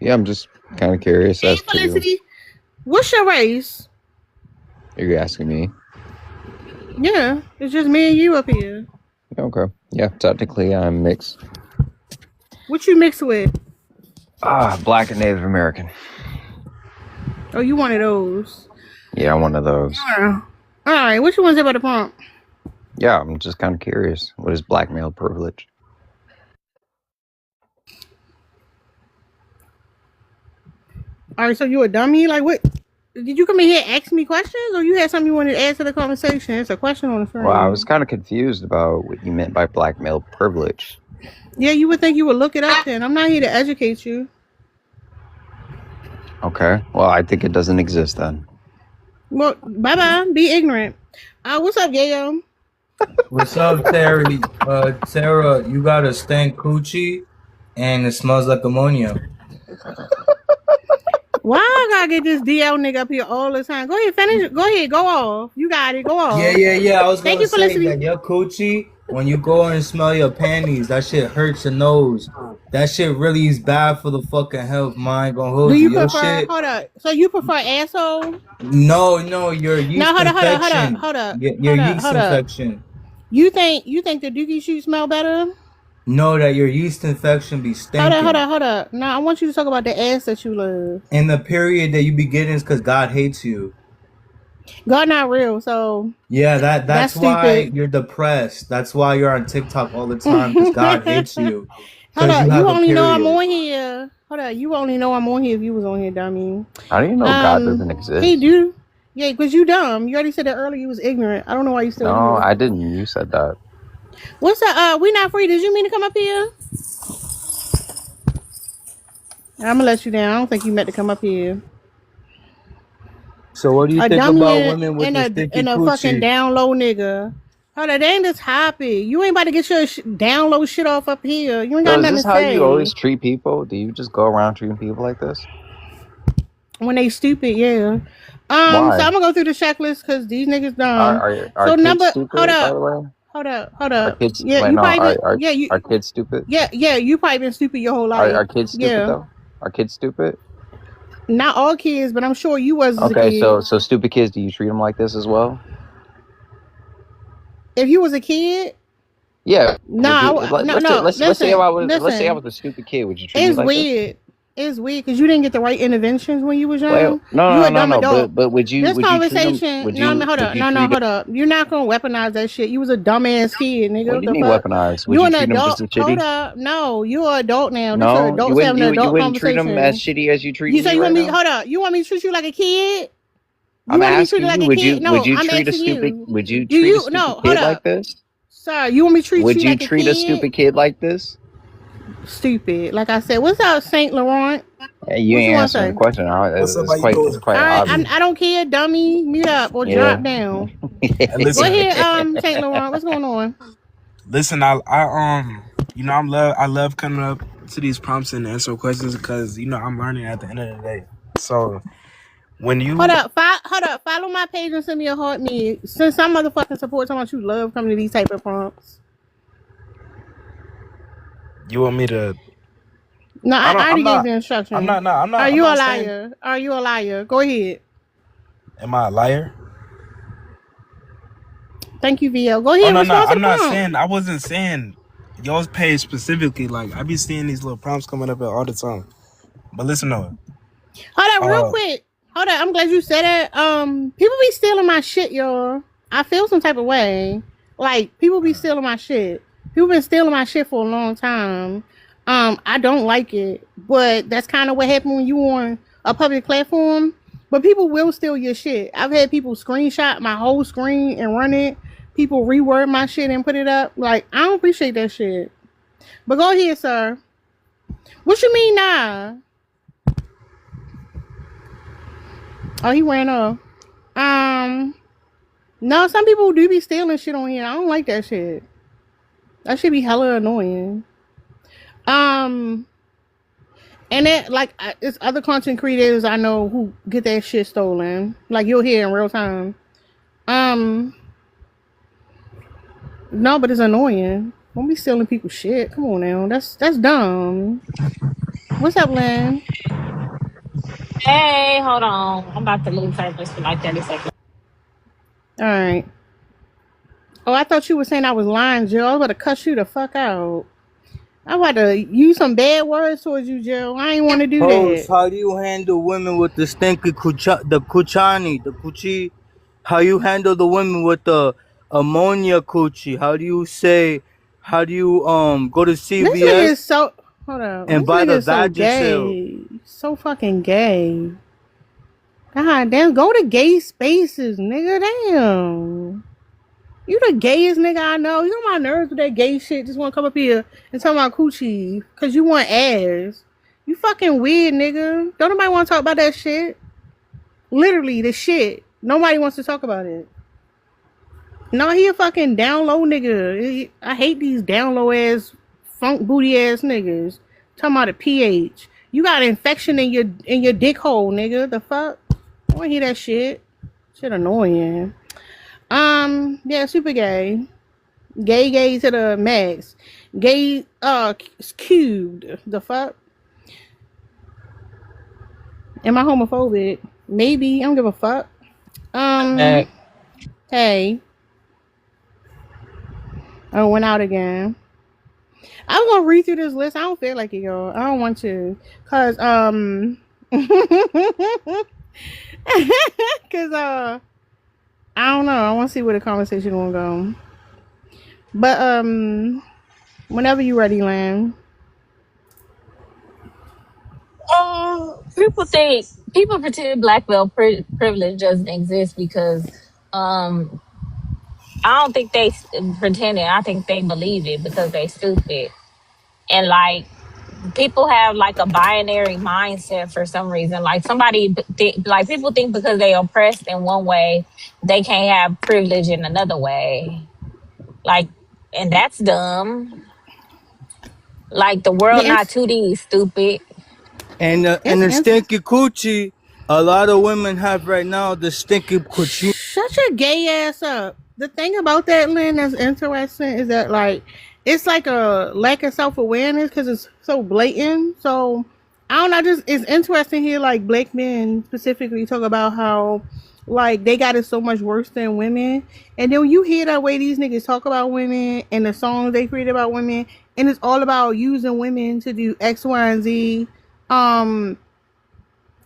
Yeah, I'm just kind of curious Hey, as to. Felicity, what's your race? Are you asking me? Yeah, it's just me and you up here. Okay. Yeah, technically I'm mixed. What you mixed with? Black and Native American. Oh, you one of those. Yeah, I'm one of those. All right, what you want to say about the pump? Yeah, I'm just kind of curious. What is black male privilege? All right, so you a dummy? Like what? Did you come in here and ask me questions, or you had something you wanted to add to the conversation? It's a question on the screen. Well, I was kind of confused about what you meant by black male privilege. Yeah, you would think you would look it up then. I'm not here to educate you. Okay. Well, I think it doesn't exist then. Well, bye-bye. Be ignorant. What's up, Yayo? What's up, Terry? Sarah, you got a stank coochie, and it smells like ammonia. Why I gotta get this DL nigga up here all the time? Go ahead, finish. Go ahead, go off. You got it. Go off. Yeah. I was Thank gonna you for say listening. that your coochie, when you go and smell your panties, that shit hurts your nose. That shit really is bad for the fucking health. Mine gonna hold Do you your prefer? shit. Hold up. So you prefer asshole? No, your yeast No, infection. hold up. Your yeast infection. You think the dookie shoot smell better? No, that your yeast infection be stinking. Hold up. No, I want you to talk about the ass that you love. And the period that you be getting is because God hates you. God not real, so yeah, that's why you're depressed. That's why you're on TikTok all the time because God hates you. Hold up, you only know I'm on here. Hold up, you only know I'm on here if you was on here, dummy. How do you know God doesn't exist? He do. Yeah, because you dumb. You already said that earlier. You was ignorant. I don't know why you still. No, I didn't. You said that. What's up? We not free. Did you mean to come up here? I'm gonna let you down. I don't think you meant to come up here. So what do you think about women with the sticky and a coochie? fucking down low nigga? Hold on, that ain't the topic. You ain't about to get your down low shit off up here. You ain't got nothing to say. Is this how you always treat people? Do you just go around treating people like this? When they stupid, yeah. Why? So I'm gonna go through the checklist because these niggas dumb. Are so number, stupid, hold up. Hold up. Are kids, yeah, wait, you no, probably are kids stupid? Yeah, you probably been stupid your whole life. Are kids stupid though? Are kids stupid? Not all kids, but I'm sure you was. Okay, so stupid kids, do you treat them like this as well? If you was a kid, yeah. Let's say I was a stupid kid. Would you treat me like this? It's weird because you didn't get the right interventions when you was young. Well, no. But would you? This would conversation. You hold up. You're not gonna weaponize that shit. You was a dumbass kid, nigga. What do you mean weaponize? You an adult. Hold up. No, you're an adult now. No, adults having an adult wouldn't treat them as shitty as you treat me. You say you want me? Hold up. You want me to treat you like a kid? I'm asking you. Would you treat a stupid? Would you treat a stupid kid like this? Sir, you want me to treat you like a kid? Would you treat a stupid kid like this? Stupid. Like I said, what's up, Saint Laurent? Hey, you ain't answering the question. It's quite obvious. I don't care, dummy. Mute up or drop down. Go ahead, Saint Laurent. What's going on? Listen, I love coming up to these prompts and answer questions because I'm learning at the end of the day. So when you hold up, follow my page and send me a heart me. Since some motherfucking support, how much you love coming to these type of prompts. You want me to? No, I already gave the instructions. I'm not. Are you a liar? Are you a liar? Go ahead. Am I a liar? Thank you, VL. Go ahead. Oh, no. I'm not saying. I wasn't saying y'all's page specifically. Like I be seeing these little prompts coming up all the time. But listen to it. Hold up, real quick. Hold up. I'm glad you said that. People be stealing my shit, y'all. I feel some type of way. Like people be stealing my shit. People been stealing my shit for a long time. I don't like it, but that's kind of what happened when you on a public platform. But people will steal your shit. I've had people screenshot my whole screen and run it. People reword my shit and put it up. Like, I don't appreciate that shit. But go ahead, sir. What you mean, nah? Oh, he ran off. No, some people do be stealing shit on here. I don't like that shit. That should be hella annoying. And then like it's other content creators I know who get that shit stolen. Like you'll hear in real time. No, but it's annoying. Don't be stealing people's shit. Come on now. That's dumb. What's up, Lynn? Hey, hold on. I'm about to lose service for like 30 seconds. All right. Oh, I thought you were saying I was lying, Jill. I was about to cuss you the fuck out. I'm about to use some bad words towards you, Jill. I ain't want to do Hoes, that. how do you handle women with the stinky the coochie? How you handle the women with the ammonia coochie? How do you go to This nigga CVS is so. Hold up. and This buy nigga the is so Vagisil? gay. So fucking gay. God damn. Go to gay spaces, nigga. Damn. You the gayest nigga I know. You on my nerves with that gay shit. Just want to come up here and talk about coochie because you want ass. You fucking weird, nigga. Don't nobody want to talk about that shit. Literally, the shit. Nobody wants to talk about it. No, he a fucking down low nigga. I hate these down low ass, funk booty ass niggas. Talking about a pH. You got an infection in your dick hole, nigga. The fuck? I want to hear that shit. Shit annoying. Yeah, super gay. Gay to the max. Gay, cubed. The fuck? Am I homophobic? Maybe. I don't give a fuck. Hey. I went out again. I'm gonna read through this list. I don't feel like it, y'all. I don't want to. Cause, I don't know. I want to see where the conversation will go. But, whenever you ready, Lamb. People pretend black male privilege doesn't exist because I don't think they pretend it. I think they believe it because they stupid. And like people have like a binary mindset for some reason. Like like people think because they oppressed in one way, they can't have privilege in another way. Like, and that's dumb. Like the world not 2D, stupid. And the stinky coochie, a lot of women have right now the stinky coochie. Shut your gay ass up. The thing about that, Lynn, that's interesting is that, like, it's like a lack of self-awareness because it's so blatant. So, I don't know, it's interesting here, like, black men specifically talk about how, like, they got it so much worse than women. And then when you hear that way these niggas talk about women and the songs they create about women, and it's all about using women to do X, Y, and Z,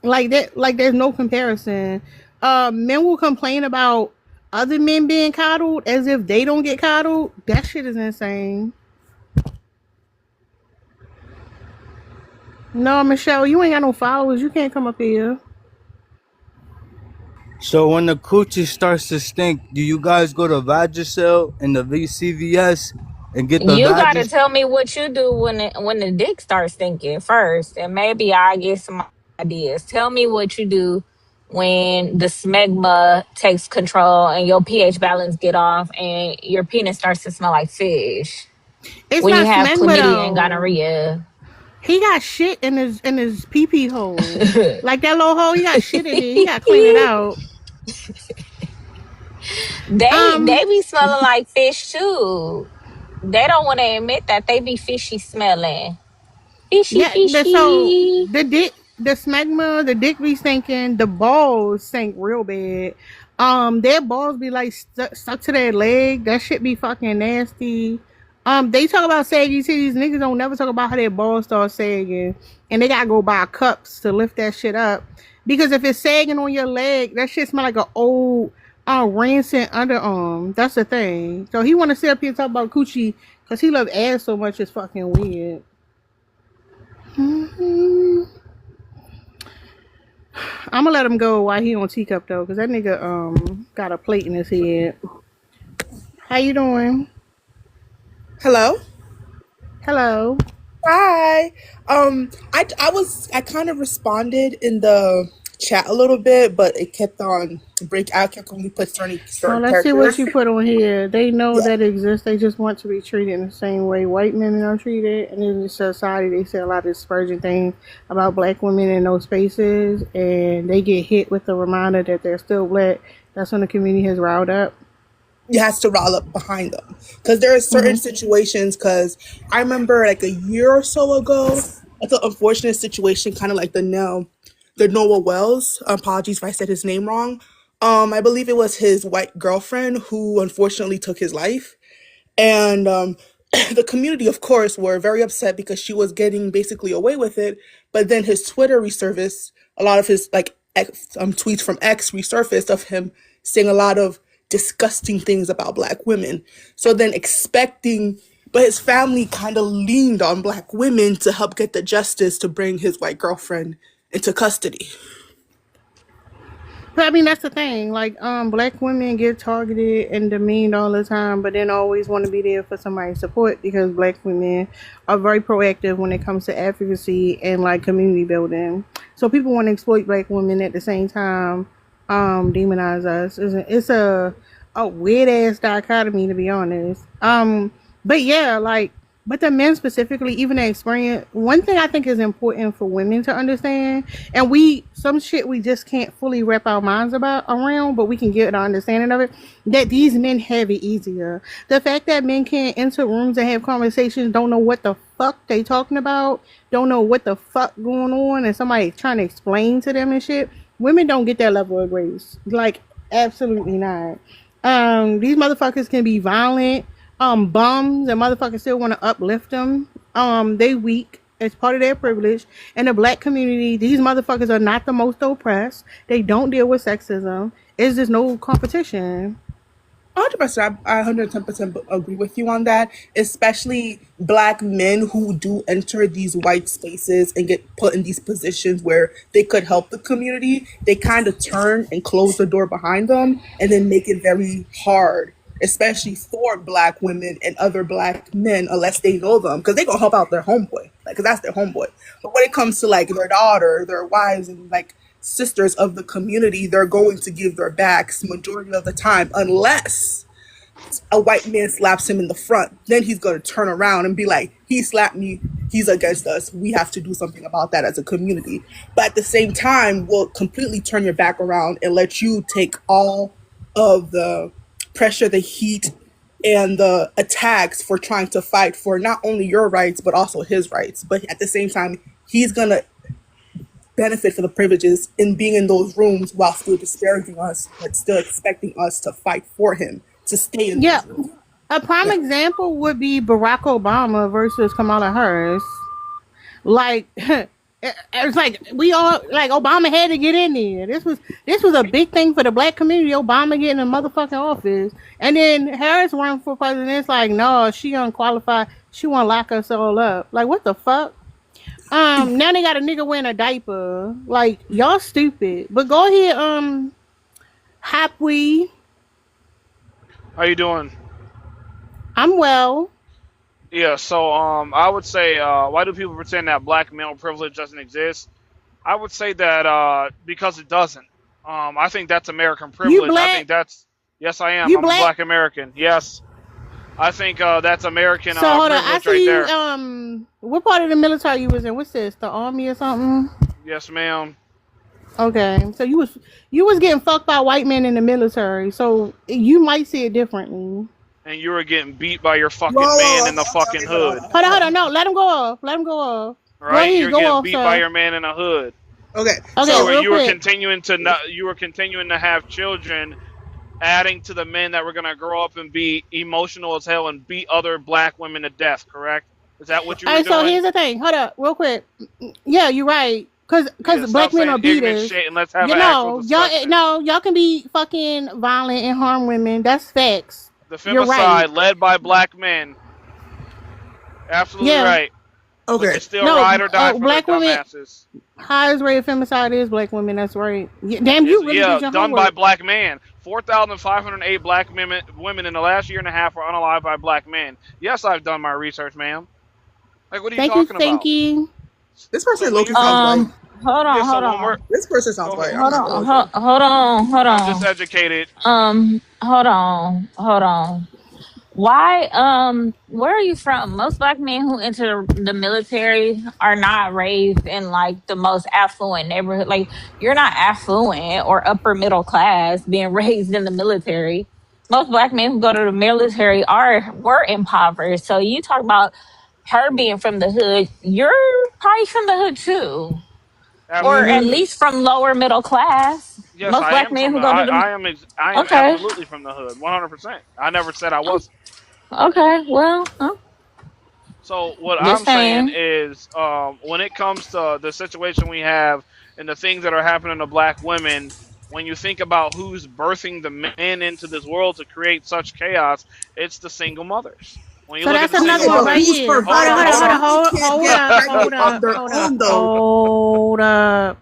like that, like there's no comparison. Men will complain about other men being coddled as if they don't get coddled. That shit is insane. No, Michelle, you ain't got no followers. You can't come up here. So when the coochie starts to stink, do you guys go to Vagisil and the CVS and get the You gotta tell me what you do when the dick starts stinking first, and maybe I get some ideas. Tell me what you do when the smegma takes control and your pH balance get off and your penis starts to smell like fish. It's when not you have smegma, chlamydia though. and gonorrhea. He got shit in his pee hole. Like that little hole, he got shit in it. He got to clean it out. They be smelling like fish too. They don't want to admit that they be fishy smelling. Fishy. So the smegma, the dick be stinking. The balls stink real bad. Their balls be like stuck to their leg. That shit be fucking nasty. They talk about saggy titties. Niggas don't never talk about how their balls start sagging, and they gotta go buy cups to lift that shit up. Because if it's sagging on your leg, that shit smell like an old rancid underarm. That's the thing. So he want to sit up here and talk about coochie because he loves ass so much. It's fucking weird. I'm gonna let him go while he on teacup though, because that nigga got a plate in his head. How you doing? Hello. Hi. I kind of responded in the chat a little bit, but it kept on break out. Kept on put certain well, let's see what you put on here. They know that exists. They just want to be treated in the same way white men are treated. And in society, they say a lot of disparaging things about black women in those spaces, and they get hit with the reminder that they're still black. That's when the community has riled up. It has to rile up behind them, because there are certain situations. Because I remember like a year or so ago, it's an unfortunate situation, kind of like the the Noah Wells. Apologies if I said his name wrong. I believe it was his white girlfriend who unfortunately took his life. And the community, of course, were very upset because she was getting basically away with it. But then his Twitter resurfaced, a lot of his tweets from X resurfaced of him saying a lot of disgusting things about Black women. So then but his family kind of leaned on Black women to help get the justice to bring his white girlfriend into custody. But I mean, that's the thing. Like, Black women get targeted and demeaned all the time, but then always want to be there for somebody's support because Black women are very proactive when it comes to advocacy and like community building. So people want to exploit Black women at the same time, demonize us. It's a weird ass dichotomy, to be honest. But yeah, like. But the men specifically, even the experience, one thing I think is important for women to understand, and some shit we just can't fully wrap our minds around, but we can get an understanding of it, that these men have it easier. The fact that men can't enter rooms and have conversations, don't know what the fuck they talking about, don't know what the fuck going on, and somebody trying to explain to them and shit, women don't get that level of grace. Like, absolutely not. These motherfuckers can be violent, bums, and motherfuckers still want to uplift them. They weak. It's part of their privilege. In the Black community, these motherfuckers are not the most oppressed. They don't deal with sexism. It's just no competition. 100%. I 110% agree with you on that. Especially Black men who do enter these white spaces and get put in these positions where they could help the community. They kind of turn and close the door behind them and then make it very hard, especially for Black women and other Black men, unless they know them, because they gonna help out their homeboy, because that's their homeboy. But when it comes to like their daughter, their wives, and like sisters of the community, they're going to give their backs majority of the time, unless a white man slaps him in the front. Then he's gonna turn around and be like, he slapped me, he's against us, we have to do something about that as a community. But at the same time, we'll completely turn your back around and let you take all of the pressure, the heat, and the attacks for trying to fight for not only your rights but also his rights. But at the same time, he's gonna benefit for the privileges in being in those rooms while still disparaging us but still expecting us to fight for him to stay in those rooms. A prime example would be Barack Obama versus Kamala Harris. Like, it's like we all like Obama had to get in there. This was a big thing for the Black community. Obama getting a motherfucking office, and then Harris run for president. It's like, no, she unqualified. She want to lock us all up. Like, what the fuck? Now they got a nigga wearing a diaper. Like, y'all stupid. But go ahead, Hapwee. How you doing? I'm well. Yeah, so I would say, why do people pretend that Black male privilege doesn't exist? I would say that because it doesn't. I think that's American privilege. You Black? I think that's yes, I am. You I'm Black? a Black American. Yes, I think that's American So hold on, I privilege see right you. there. What part of the military you was in? What's this? The army or something? Yes, ma'am. Okay, so you was getting fucked by white men in the military, so you might see it differently. And you were getting beat by your fucking man in the fucking hood. Hold on, no, let him go off. Right, ahead, you're go getting off, beat sir. by your man in the hood. Okay. Okay, So real you were quick. continuing to have children, adding to the men that were gonna grow up and be emotional as hell and beat other Black women to death. Correct? Is that what you were Alright, so doing? here's the thing. Hold up, real quick. Yeah, you're right. Cause Yeah, Black stop men saying are ignorant beaters. shit and let's have You an actual know, discussion. y'all can be fucking violent and harm women. That's facts. The You're right. femicide led by Black men. Absolutely Yeah. right. But Okay. they still No, ride or die for Black their women. dumbasses. Highest rate of femicide is Black women. That's right. Yeah, damn, you really Yeah, did your done by homework. Black men. 4,508 Black women in the last year and a half were unalived by Black men. Yes, I've done my research, ma'am. Like, what are you Thank you, talking thank about? you. This person So Loki when you- sounds white. Hold on, Yeah, so hold when on. we're, This person sounds Go white. ahead. I'm not gonna lie. Hold I'm on. just educated. Hold on. Why, where are you from? Most Black men who enter the military are not raised in like the most affluent neighborhood. Like, you're not affluent or upper middle class being raised in the military. Most Black men who go to the military were impoverished. So you talk about her being from the hood, you're probably from the hood too. or at Absolutely. least from lower middle class. Yes, Most I black am men from who the. go to the I am okay, absolutely from the hood, 100%. I never said I wasn't. okay, well, So what just I'm saying saying. is, when it comes to the situation we have and the things that are happening to black women, when you think about who's birthing the men into this world to create such chaos, it's the single mothers. When you So look at that's the single another Okay, one but right mothers, who's here. Hold hold up, on, hold providing up, hold hold so up, on. they hold, can't hold get up, pregnant hold on up, their hold up, own though? hold up.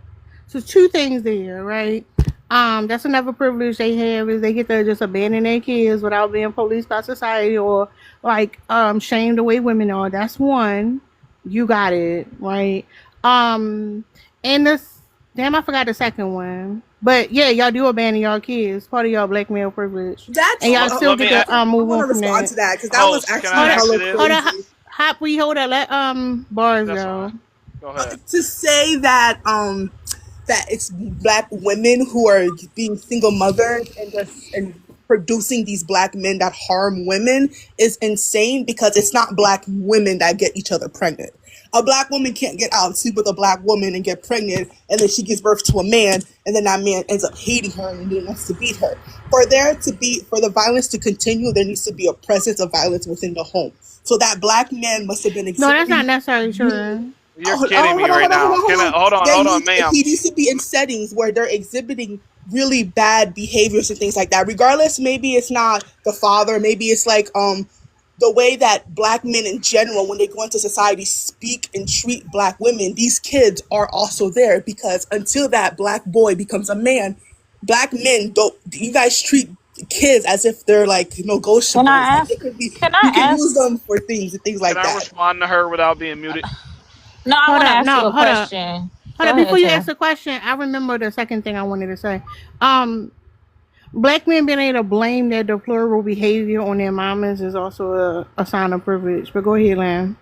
So two things there, right? That's another privilege they have is they get to just abandon their kids without being policed by society or like shamed the way women are. That's one. You got it, right? And this damn I forgot the second one. But yeah, y'all do abandon y'all kids, part of y'all black male privilege. That's And So y'all let, still let get me, to I move want on to from respond that. to that because that was host, can actually I Hold ask up, you hella this? hold up, crazy. hop, we hold up, let bars That's fine. go. Go ahead. To say that that it's black women who are being single mothers and just and producing these black men that harm women is insane because it's not black women that get each other pregnant. A black woman can't get out, sleep with a black woman and get pregnant, and then she gives birth to a man, and then that man ends up hating her and then wants to beat her. For the violence to continue, there needs to be a presence of violence within the home. So that black man must have been No, that's not exhibiting. necessarily true. You're kidding me Hold on, right hold on, hold now. on, hold Can I, on. hold on, ma'am. He needs to be in settings where they're exhibiting really bad behaviors and things like that. Regardless, maybe it's not the father, maybe it's like the way that black men in general, when they go into society, speak and treat black women. These kids are also there because until that black boy becomes a man, black men don't. You guys treat kids as if they're like Can negotiables. I Like ask? it could be, Can you I can use ask? them for things and things Can like I that. respond to her without being muted? No, I Hold want to up, ask you no, a hold up. question. Hold Go up, before ahead, you ask Taylor. the question, I remember the second thing I wanted to say. Um, Black men being able to blame their deplorable behavior on their mamas is also a sign of privilege. But go ahead, Lamb.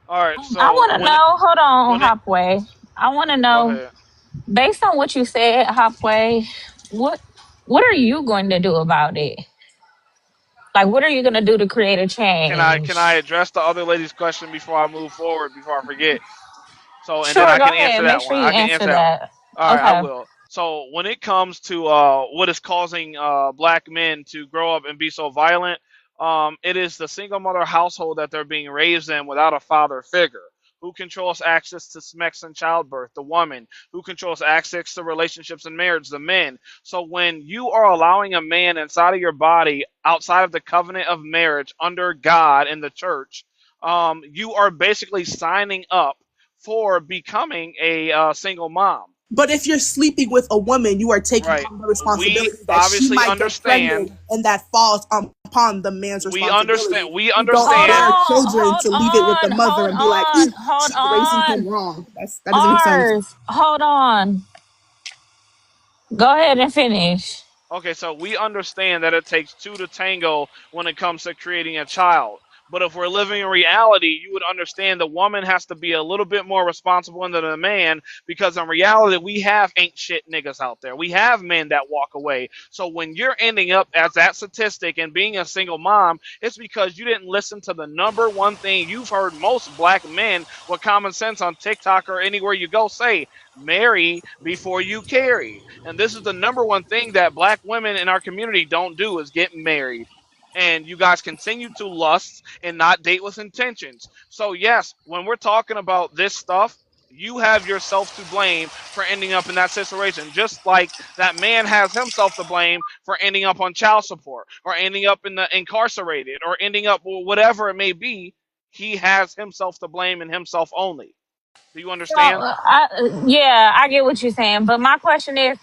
All right. I So want to know. Hold on, when it, Hopway. I want to go know, ahead. based on what you said, Hopway, what what are you going to do about it? Like, what are you going to do to create a Can I change? address the other lady's question before I move forward? Before I forget. So and then Sure, I go can ahead. answer Make that sure one. you I can answer answer that one. that. All right, I Okay. will. So when it comes to what is causing black men to grow up and be so violent, it is the single mother household that they're being raised in without a father figure. Who controls access to sex and childbirth? The woman. Who controls access to relationships and marriage? The men. So when you are allowing a man inside of your body outside of the covenant of marriage under God and the church, you are basically signing up for becoming a single mom. But if you're sleeping with a woman, you are taking Right. on the We responsibility that she obviously might get pregnant, understand. and that falls upon the man's We understand. responsibility. We You don't Hold understand. bear on, children to leave it with the mother hold and be like, on, hold she's raising on. him wrong. That doesn't make sense. Ours, hold on. Go ahead and finish. Okay, so we understand that it takes two to tango when it comes to creating a child. But if we're living in reality, you would understand the woman has to be a little bit more responsible than the man because in reality, we have ain't shit niggas out there. We have men that walk away. So when you're ending up as that statistic and being a single mom, it's because you didn't listen to the number one thing you've heard most black men with common sense on TikTok or anywhere you go say marry before you carry. And this is the number one thing that black women in our community don't do is get married. And you guys continue to lust and not date with intentions. So yes, when we're talking about this stuff, you have yourself to blame for ending up in that situation. Just like that man has himself to blame for ending up on child support or ending up in the incarcerated or ending up whatever it may be. He has himself to blame and himself only. Do you So, understand? yeah, I get what you're saying, but my question is,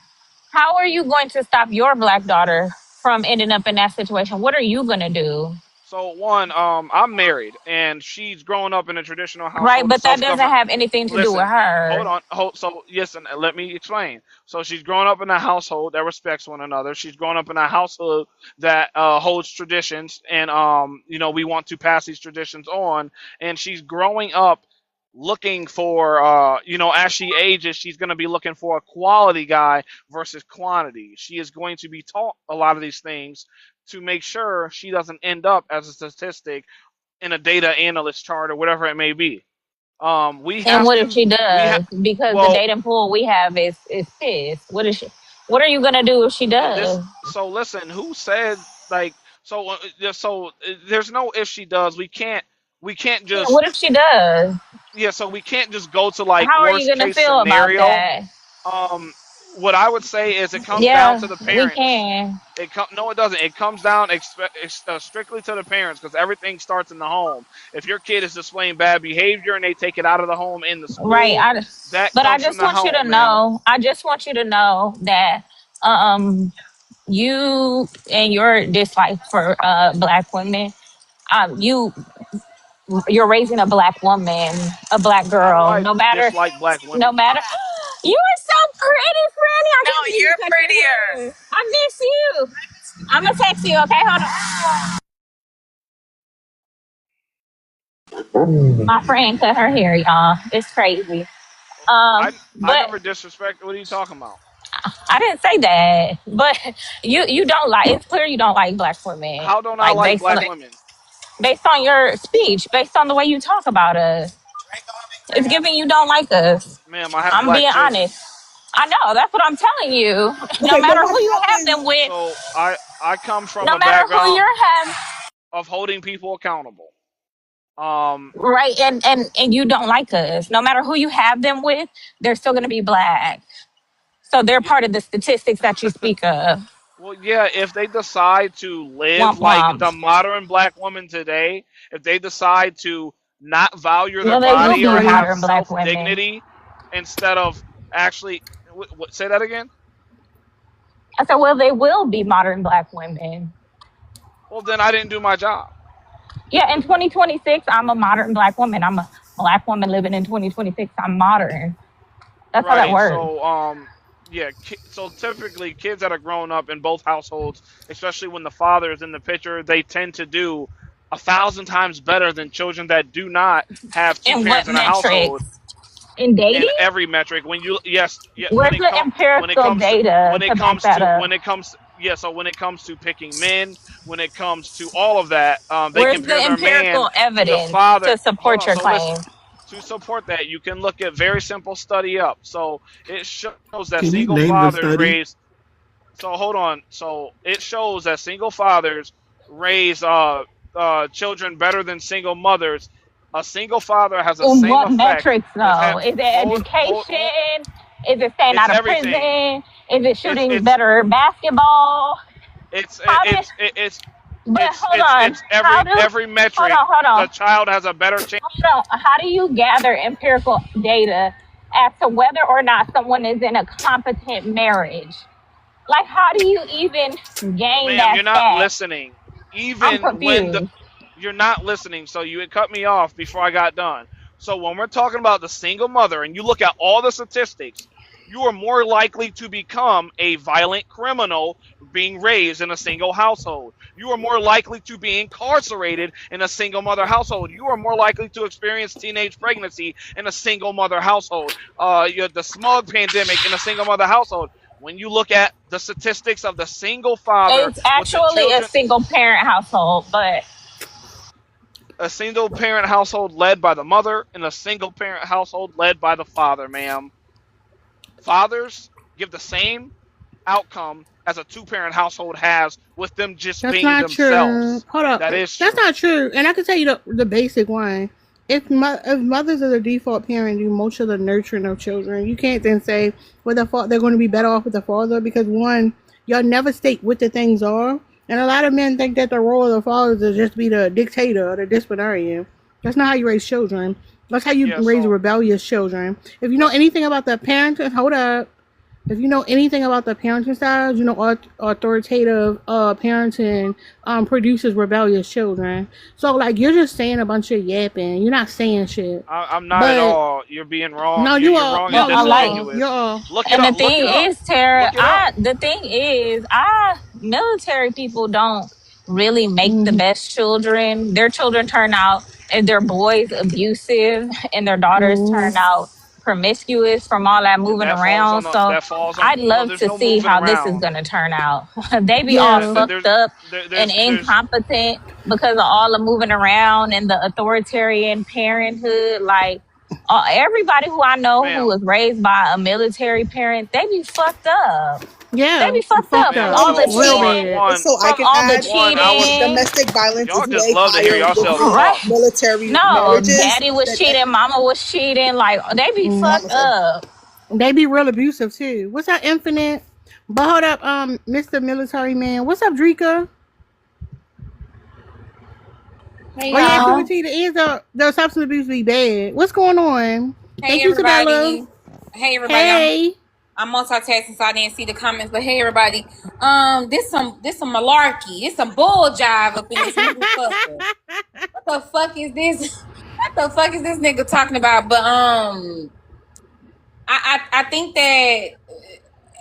how are you going to stop your black daughter from ending up in that situation? What are you going to do? So one, I'm married, and she's grown up in a traditional Right, household, a but that doesn't self-governed. have anything to do with Listen, hold her. on, so listen, let me explain. So she's grown up in a household that respects one another. She's grown up in a household that holds traditions, and we want to pass these traditions on. And she's growing up looking for, as she ages, she's going to be looking for a quality guy versus quantity. She is going to be taught a lot of these things to make sure she doesn't end up as a statistic in a data analyst chart or whatever it may be. We And have what if to. she We have. does? Because the Well, dating pool we have is pissed. What is she? What are you gonna do if she this. does? So listen. Who said like? So there's no if she does. We can't. We can't Yeah, just. what if she does? Yeah. So we can't just go to like How are you worst gonna case feel about scenario. that? What I would say is it comes down Yeah, to the we parents. can. No, it doesn't. It comes down strictly to the parents because everything starts in the home. If your kid is displaying bad behavior and they take it out of the home in the Right. school, that But I comes from just the want you to home, ma'am. know. I just want you to know that you and your dislike for black women, you you're raising a black woman, a black How do girl. I dislike black No women? matter. You are so pretty, Franny. I No, can't believe you you're cut your prettier. hair. I miss you. I'm gonna text you. Okay, hold on. My friend cut her hair, y'all. It's crazy. I But never disrespect. What are you talking about? I didn't say that. But you don't like. It's clear you don't like black women. How don't I Like like black women? based on your speech, based on the way you talk about us, it's giving you don't like us. Ma'am, I have I'm black being children. honest. I know. That's what I'm telling you. No Okay, but matter what who you have happens? them with, So I come from no a matter who background you're having, of holding people accountable. Um, right? And you don't like us. No matter who you have them with, they're still gonna be black. So they're y- part of the statistics that you speak of. well, yeah, if they decide to live Womp like the womp. modern black woman today, if they decide to not value their Well, they will body be or have modern self black women. dignity instead of actually, say that again. I said, well, they will be modern black women. Well, then I didn't do my job. Yeah, in 2026, I'm a modern black woman. I'm a black woman living in 2026. I'm modern. That's how that Right. works. So, yeah. So typically, kids that are grown up in both households, especially when the father is in the picture, they tend to do 1,000 times better than children that do not have two In parents what in a household. metrics? In In dating? every metric, when you yes, yeah, Where's the empirical data to back that up? yeah, so when it comes to picking men, when it comes to all of that, they Where's the compare their man empirical to the evidence father. to Hold support on. your So listen. claim? To support that, you can look at very simple study up. So it shows that Can you single name the fathers study? raise. So hold on. So it shows that single fathers raise children better than single mothers. A single father has the In same what effect metrics as though? Is it hold. education? Is it staying It's out of everything. prison? Is it It's shooting it's better basketball? it's How did it's it's but it's hold it's on. it's How every do every metric. hold The on. child has a better chance. Hold on. How do you gather empirical data as to whether or not someone is in a competent marriage? Like how do you even gain Ma'am, that you're not stat? listening. I'm Even when confused. you're not listening, so you had cut me off before I got done. So when we're talking about the single mother and you look at all the statistics, you are more likely to become a violent criminal being raised in a single household. You are more likely to be incarcerated in a single mother household. You are more likely to experience teenage pregnancy in a single mother household. The smog pandemic in a single mother household. When you look at the statistics of the single father It's with the actually a children, single parent household, but a single parent household led by the mother and a single parent household led by the father, ma'am. Fathers give the same outcome as a two parent household has with them just That's being not true. themselves. Hold up. That is That's true. not true. And I can tell you the basic one. If mothers are the default parent, do most of the nurturing of children. You can't then say they're going to be better off with the father because one, y'all never state what the things are, and a lot of men think that the role of the father is just be the dictator or the disciplinarian. That's not how you raise children. That's how you Yeah, raise so rebellious children. If you know anything about the parenting, hold up. If you know anything about the parenting styles, you know authoritative parenting produces rebellious children. So like you're just saying a bunch of yapping. You're not saying shit. I'm not at But all. You're being wrong. no, You're are. wrong No, and I you like. are. disingenuous. You're. Look it And the up. Look thing it up. is, Tara, Look it up. military people don't really make the Mm-hmm. best children. Their children turn out, and their boys abusive, and their daughters turn out promiscuous from all that moving That falls around. on the, So that falls on I'd no. love There's to no see moving how this is around. gonna turn out. They be all Yeah. fucked up and There's incompetent because of all the moving around and the authoritarian parenthood. Like Everybody who I know who Ma'am. was raised by a military parent, they be fucked up. Yeah, They be fucked up Ma'am, from all the so real cheating, bad. So I from can all the add, I was cheating. domestic violence y'all is just way love to hear higher yourselves with Right? talk. military No, marriages daddy was than cheating, mama was cheating. Like they be fucked mama. up. They be real abusive too. What's up, Infinite? But hold up, Mr. Military Man. What's up, Drika? Hey Oh yeah, y'all. Cooper T, the substance abuse be bad. What's going on? Hey Thank you, everybody. Isabella. Hey everybody. Hey. I'm multitasking, so I didn't see the comments. But hey everybody. This some malarkey. This some bull jive up in this motherfucker. What the fuck is this? What the fuck is this nigga talking about? But I think that,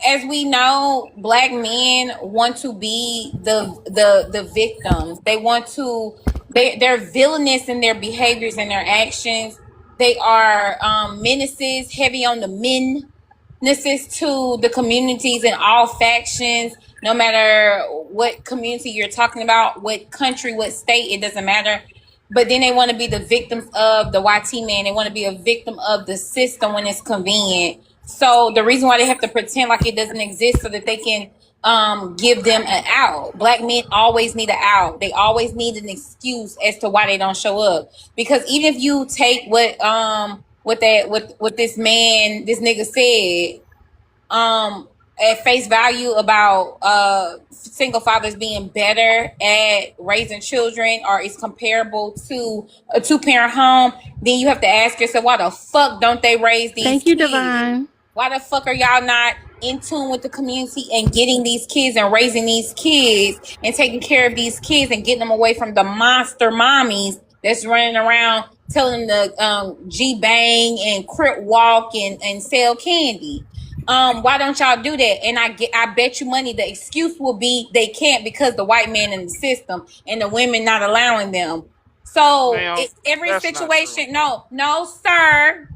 as we know, black men want to be the victims. They want to. They're villainous in their behaviors and their actions. They are menaces, heavy on the menaces to the communities in all factions. No matter what community you're talking about, what country, what state, it doesn't matter. But then they want to be the victims of the YT man. They want to be a victim of the system when it's convenient. So the reason why they have to pretend like it doesn't exist so that they can give them an out. Black men always need an out. They always need an excuse as to why they don't show up. Because even if you take what this man, this nigga said, at face value about single fathers being better at raising children, or is comparable to a 2-parent home, then you have to ask yourself, why the fuck don't they raise these Thank you, kids? Divine. Why the fuck are y'all not in tune with the community and getting these kids and raising these kids and taking care of these kids and getting them away from the monster mommies that's running around telling them to G-bang and crip walk and sell candy? Why don't y'all do that? And I bet you money the excuse will be they can't because the white man in the system and the women not allowing them. So every situation, no, sir.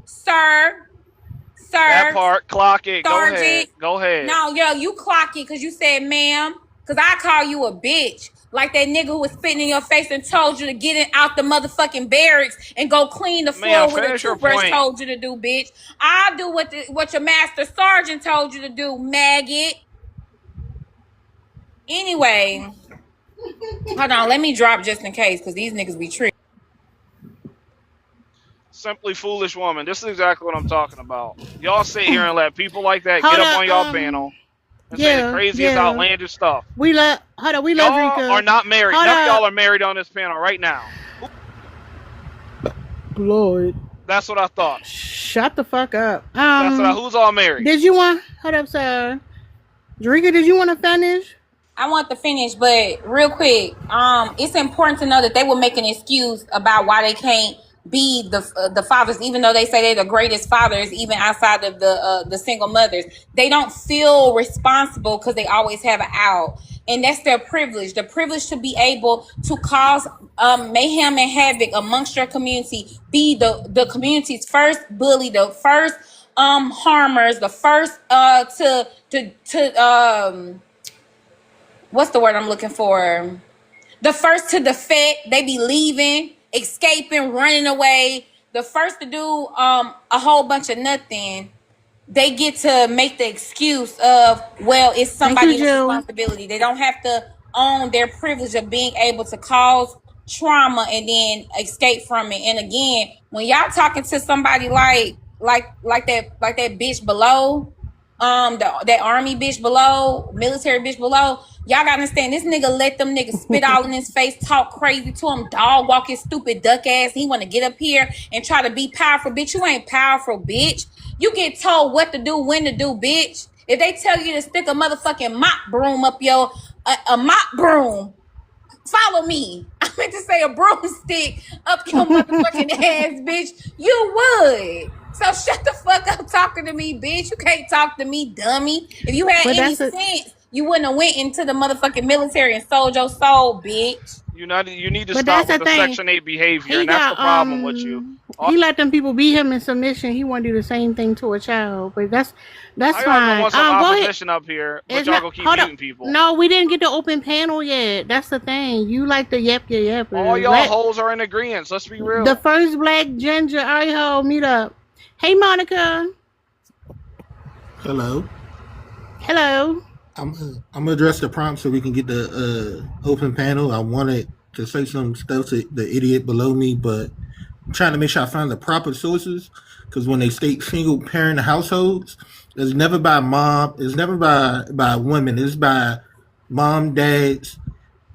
That part, clock it. Sergeant, Go ahead. No, yo, you clock it because you said ma'am. Because I call you a bitch. Like that nigga who was spitting in your face and told you to get it out the motherfucking barracks and go clean the floor with a toothbrush told you to do, bitch. I'll do what your master sergeant told you to do, maggot. Anyway, hold on. Let me drop just in case because these niggas be tricked. Simply foolish woman. This is exactly what I'm talking about. Y'all sit here and let people like that get up on y'all panel and say the craziest, outlandish stuff. We love Drika. Y'all are not married. None of y'all are married on this panel right now. Lord. That's what I thought. Shut the fuck up. Who's all married? Did you want? Hold up, sir. Drika, did you want to finish? I want to finish, but real quick, it's important to know that they will make an excuse about why they can't be the fathers, even though they say they're the greatest fathers, even outside of the single mothers. They don't feel responsible because they always have an out, and that's their privilege. The privilege to be able to cause mayhem and havoc amongst your community, be the community's first bully, the first harmers, the first to what's the word I'm looking for? The first to defect. They be leaving, escaping, running away. The first to do a whole bunch of nothing. They get to make the excuse of, well, it's somebody's responsibility. They don't have to own their privilege of being able to cause trauma and then escape from it. And again, when y'all talking to somebody like that bitch below, that army bitch below, military bitch below, y'all gotta understand, this nigga let them niggas spit all in his face, talk crazy to him, dog walk his stupid duck ass. He want to get up here and try to be powerful. Bitch, you ain't powerful, bitch. You get told what to do, when to do, bitch. If they tell you to stick a motherfucking mop broom up your a mop broom, follow me. I meant to say a broomstick up your motherfucking ass, bitch. You would. So shut the fuck up talking to me, bitch. You can't talk to me, dummy. If you had any sense, you wouldn't have went into the motherfucking military and sold your soul, bitch. You need to stop with the Section 8 behavior, and that's the problem with you. He let them people beat him in submission. He want to do the same thing to a child, but that's fine. Want some opposition up here, but y'all gonna keep muting people. No, we didn't get the open panel yet. That's the thing. You like the yep. All y'all hoes are in agreement. Let's be real. The first black ginger, all right, ho, meet up. Hey, Monica. Hello. Hello. I'm gonna address the prompt so we can get the open panel. I wanted to say some stuff to the idiot below me, but I'm trying to make sure I find the proper sources, because when they state single parent households, it's never by mom, it's never by women, it's by mom, dads,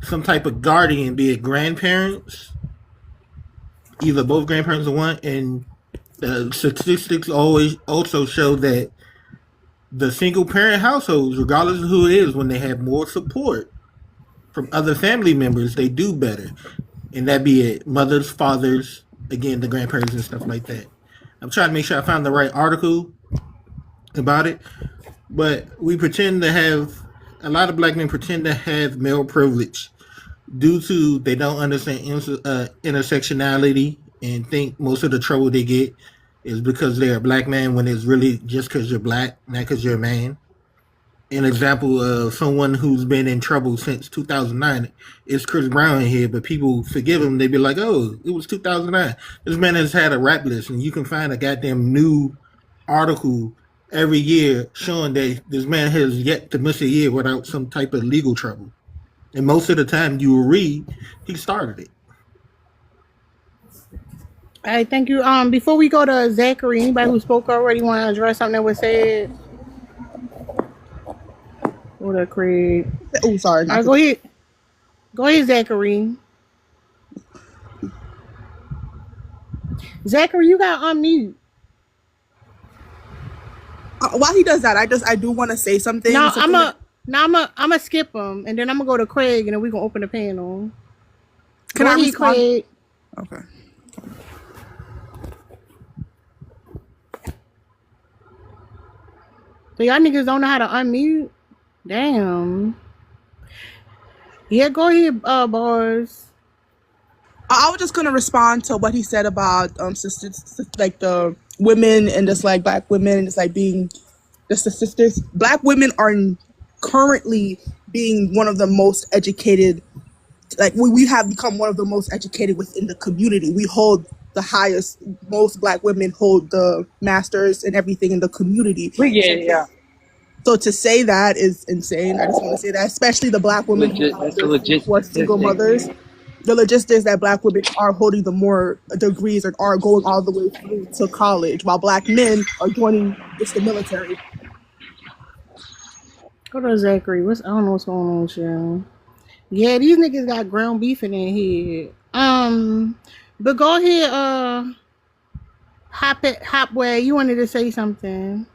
some type of guardian, be it grandparents, either both grandparents or one, and the statistics always also show that the single parent households, regardless of who it is, when they have more support from other family members, they do better. And that be it, mothers, fathers, again, the grandparents and stuff like that. I'm trying to make sure I found the right article about it. But we pretend to have, a lot of black men pretend to have male privilege due to they don't understand intersectionality and think most of the trouble they get is because they're a black man, when it's really just because you're black, not because you're a man. An example of someone who's been in trouble since 2009 is Chris Brown here, but people forgive him. They be like, oh, it was 2009. This man has had a rap list, and you can find a goddamn new article every year showing that this man has yet to miss a year without some type of legal trouble. And most of the time you will read, he started it. All right, thank you. Before we go to Zachary, anybody who spoke already want to address something that was said? What up, Craig? Oh, sorry. All right, go ahead. Go ahead, Zachary. Zachary, you got unmute. While he does that, I do want to say something. No, I'm gonna skip him, and then I'm gonna go to Craig, and then we're gonna open the panel. Can I respond? Craig? Okay. So y'all niggas don't know how to unmute? Damn. Yeah, go ahead, boys. I was just gonna respond to what he said about sisters, like the women and just like black women and just like being just the sisters. Black women are currently being one of the most educated. Like we have become one of the most educated within the community. We hold the highest. Most black women hold the masters and everything in the community. So to say that is insane. I just want to say that, especially the black women who are single mothers. The logistics that black women are holding the more degrees and are going all the way through to college, while black men are joining just the military. Go to Zachary. I don't know what's going on with you. Yeah, these niggas got ground beef in their head. But go ahead, Hopway. You wanted to say something.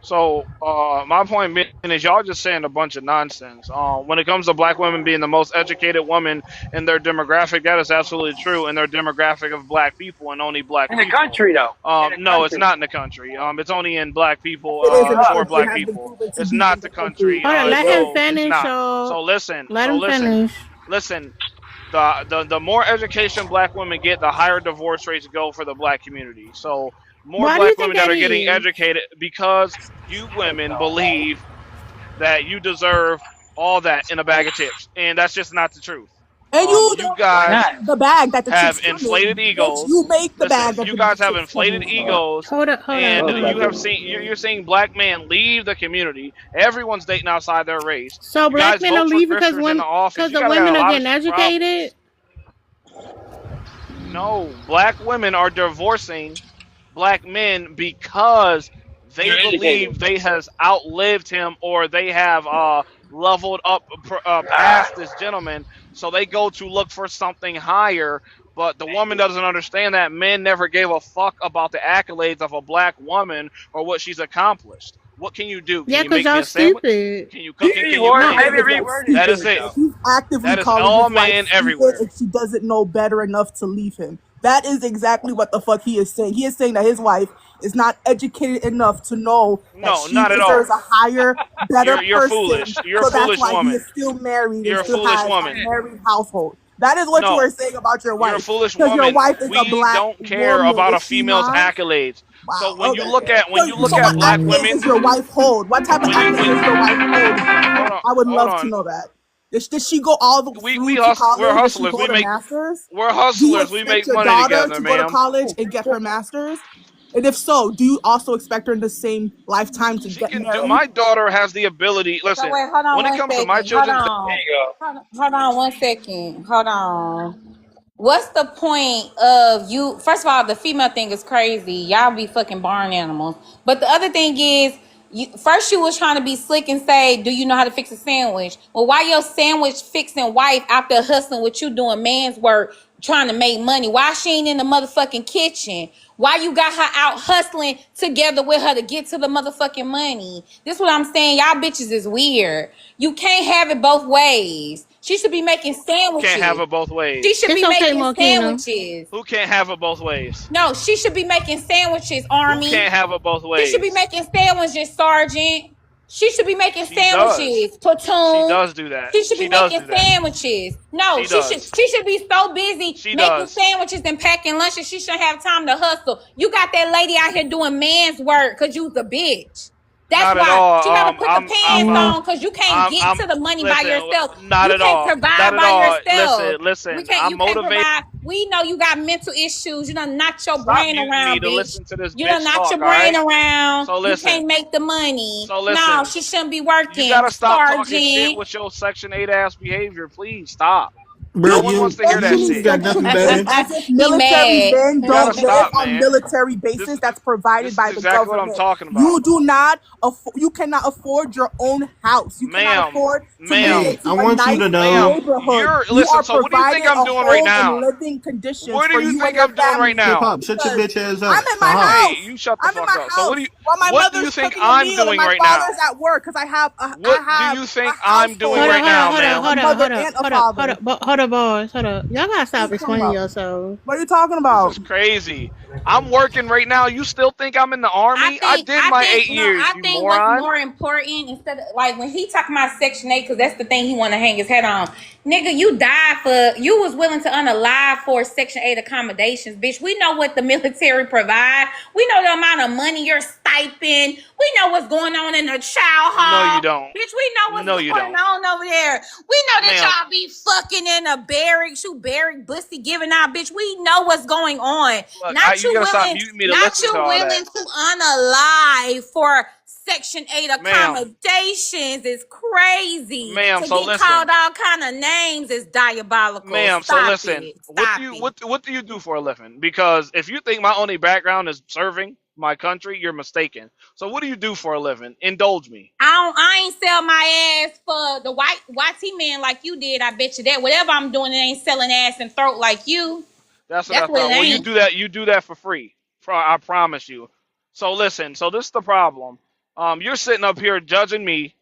So my point being is y'all just saying a bunch of nonsense. When it comes to black women being the most educated woman in their demographic, that is absolutely true in their demographic of black people and only black people. In the country, though. No, it's not in the country. It's only in black people, for black people. It's not the country. All right, let him finish. So listen. Let him finish. Listen. The more education black women get, the higher divorce rates go for the black community. So more black women that are getting educated because you women believe that you deserve all that in a bag of chips, and that's just not the truth. And you guys the bag that the have chips inflated egos. You make the bag. You guys have inflated egos. Hold up. You're seeing black men leave the community. Everyone's dating outside their race. So black men are leaving because the women are getting educated. No, black women are divorcing black men because they believe they has outlived him or they have leveled up past this gentleman, so they go to look for something higher. But the woman doesn't understand that men never gave a fuck about the accolades of a black woman or what she's accomplished. What can you do? Yeah, because y'all stupid. Can you cook it? That is it. She's actively that is calling all his wife men stupid everywhere. and she doesn't know better enough to leave him. That is exactly what the fuck he is saying. He is saying that his wife is not educated enough to know that she deserves a higher, better you're person. Foolish. You're so a foolish that's why woman. He is still married. You're and a still foolish has woman. A married household. That is what you were saying about your wife. You're a foolish because woman. Your wife is we a black don't care woman. about a Is she female's not? accolades. Wow. So when Okay. you look at what black women, does your wife hold? What type of accolades does your wife hold? I would love to know that. Did she go all the way to college? We're hustlers. Masters? We're hustlers. We make money together, to ma'am. go to college and get her master's? And if so, do you also expect her in the same lifetime to get married? My daughter has the ability. Listen, So wait, hold on when it one comes to second. my children, Hold on 1 second. Hold on. What's the point of you? First of all, the female thing is crazy. Y'all be fucking barn animals. But the other thing is, first you was trying to be slick and say, do you know how to fix a sandwich? Well, why your sandwich fixing wife out there hustling with you doing man's work, trying to make money? Why she ain't in the motherfucking kitchen? Why you got her out hustling together with her to get to the motherfucking money? This is what I'm saying. Y'all bitches is weird. You can't have it both ways. She should be making sandwiches. Can't have it both ways. She should be making sandwiches. Who can't have it both ways? No, she should be making sandwiches, Army. Who can't have it both ways? She should be making sandwiches, Sergeant. She should be making sandwiches, Platoon. She does do that. She should be making sandwiches. No, she should be so busy making sandwiches and packing lunches. She shouldn't have time to hustle. You got that lady out here doing man's work because you's a bitch. That's why she gotta put the pants on because you can't get to the money by yourself. Not you at all. can't provide by yourself. Listen. I'm motivated. We know you got mental issues. You done knocked your brain around, bitch. You done knocked your brain around. So listen, you can't make the money. So listen, no, she shouldn't be working. You gotta stop talking shit with your Section 8 ass behavior. Please stop. Bro, no one wants to hear that shit. Got nothing better. As if military men don't live on military bases that's provided by the government. What I'm talking about. You do not you cannot afford your own house. You cannot afford to live into I want nice you to know. neighborhood. Listen, so what do you think I'm doing right now? Living conditions what do you think I'm doing right now? Shut your bitch ass up. I'm in my house. Hey, you shut the fuck up. So what do you think I'm doing right now? My father's at work because I have what do you think I'm doing right now, man? Hold on, boys. Hold on. Y'all gotta stop explaining yourselves. What are you talking about? This is crazy. I'm working right now. You still think I'm in the army? I did my 8 years. I think what's more important, instead of like when he talking about Section 8, because that's the thing he want to hang his head on. Nigga, you was willing to unalive for Section 8 accommodations, bitch. We know what the military provide. We know the amount of money you're stipend. We know what's going on in the child hall. No, you don't. Bitch, we know what's going on over there. We know that y'all be fucking in a barracks, you barrack pussy giving out, bitch. We know what's going on. Look, not you willing to unalive for Section 8 accommodations is crazy. Ma'am, to so get listen. called all kind of names is diabolical. Ma'am, so listen. What do you do for a living? Because if you think my only background is serving my country, you're mistaken. So what do you do for a living? Indulge me. I ain't sell my ass for the YT man like you did. I bet you that. Whatever I'm doing, it ain't selling ass and throat like you. That's what I thought. Well, you do that. You do that for free. I promise you. So listen. So this is the problem. You're sitting up here judging me,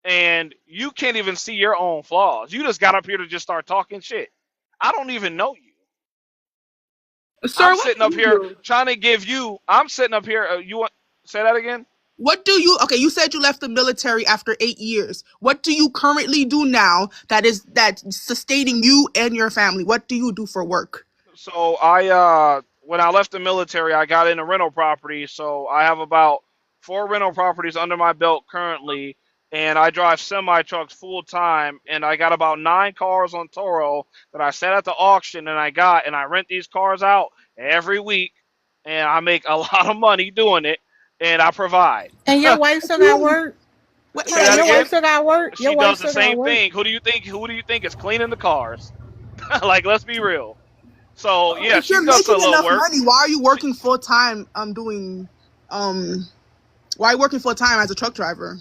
and you can't even see your own flaws. You just got up here to just start talking shit. I don't even know you. Sir, I'm sitting up here trying to give you. I'm sitting up here. You want say that again? What do you? Okay, you said you left the military after 8 years. What do you currently do now that's sustaining you and your family? What do you do for work? So when I left the military, I got into rental property. So I have about 4 rental properties under my belt currently, and I drive semi trucks full time. And I got about 9 cars on Toro that I set at the auction, and I rent these cars out every week, and I make a lot of money doing it, and I provide. And your wife still got work? Your wife still got work? She does the same thing. Who do you think is cleaning the cars? Like, let's be real. So yeah, if you're making enough money, why are you working full time? Why are you working full time as a truck driver?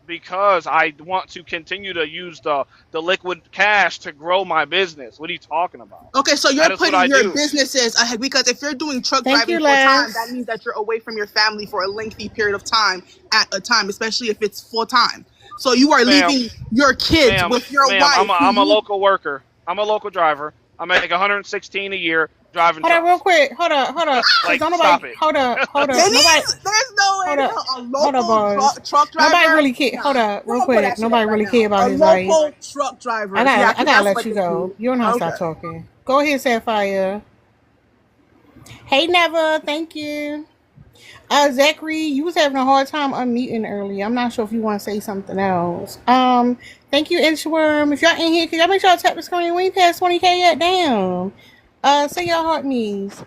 Because I want to continue to use the liquid cash to grow my business. What are you talking about? Okay, so you're putting your businesses ahead, because if you're doing truck driving full time, that means that you're away from your family for a lengthy period of time at a time, especially if it's full time. So you are leaving your kids with your wife. I'm a local worker. I'm a local driver. I make $116 a year driving trucks. Hold on, real quick. Hold on. Like, stop it. Hold on. There's no way a local truck driver. Nobody really care. Hold on, real quick. Nobody really care about his life. A local truck driver. I gotta let you go. You don't have to stop talking. Go ahead, Sapphire. Hey, Never. Thank you. Zachary, you was having a hard time unmuting earlier. I'm not sure if you want to say something else. Thank you, Inchworm. If y'all in here, can y'all make sure y'all tap the screen? We ain't past 20K yet. Damn. Say your heart needs.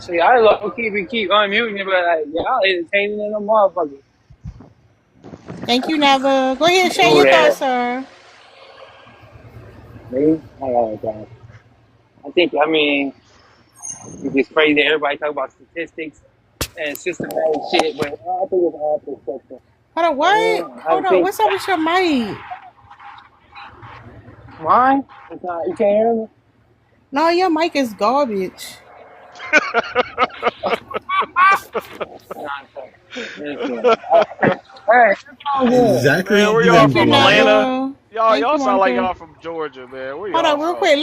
See, I low keep unmuting it, but like, y'all entertaining in a motherfucker. Thank you, Never. Go ahead and share Do your that. thoughts, sir. Me? I mean, it's crazy that everybody talk about statistics and systematic shit, but I think it's all perspective. Hold on, what? Hold on, what's up with your mic? Mine? It's not, you can't hear me? No, your mic is garbage. Zachary, Man, where you y'all got from? me. Atlanta? Thank Y'all you, sound like Monica. y'all from Georgia, man. Where Hold y'all on, real from? quick.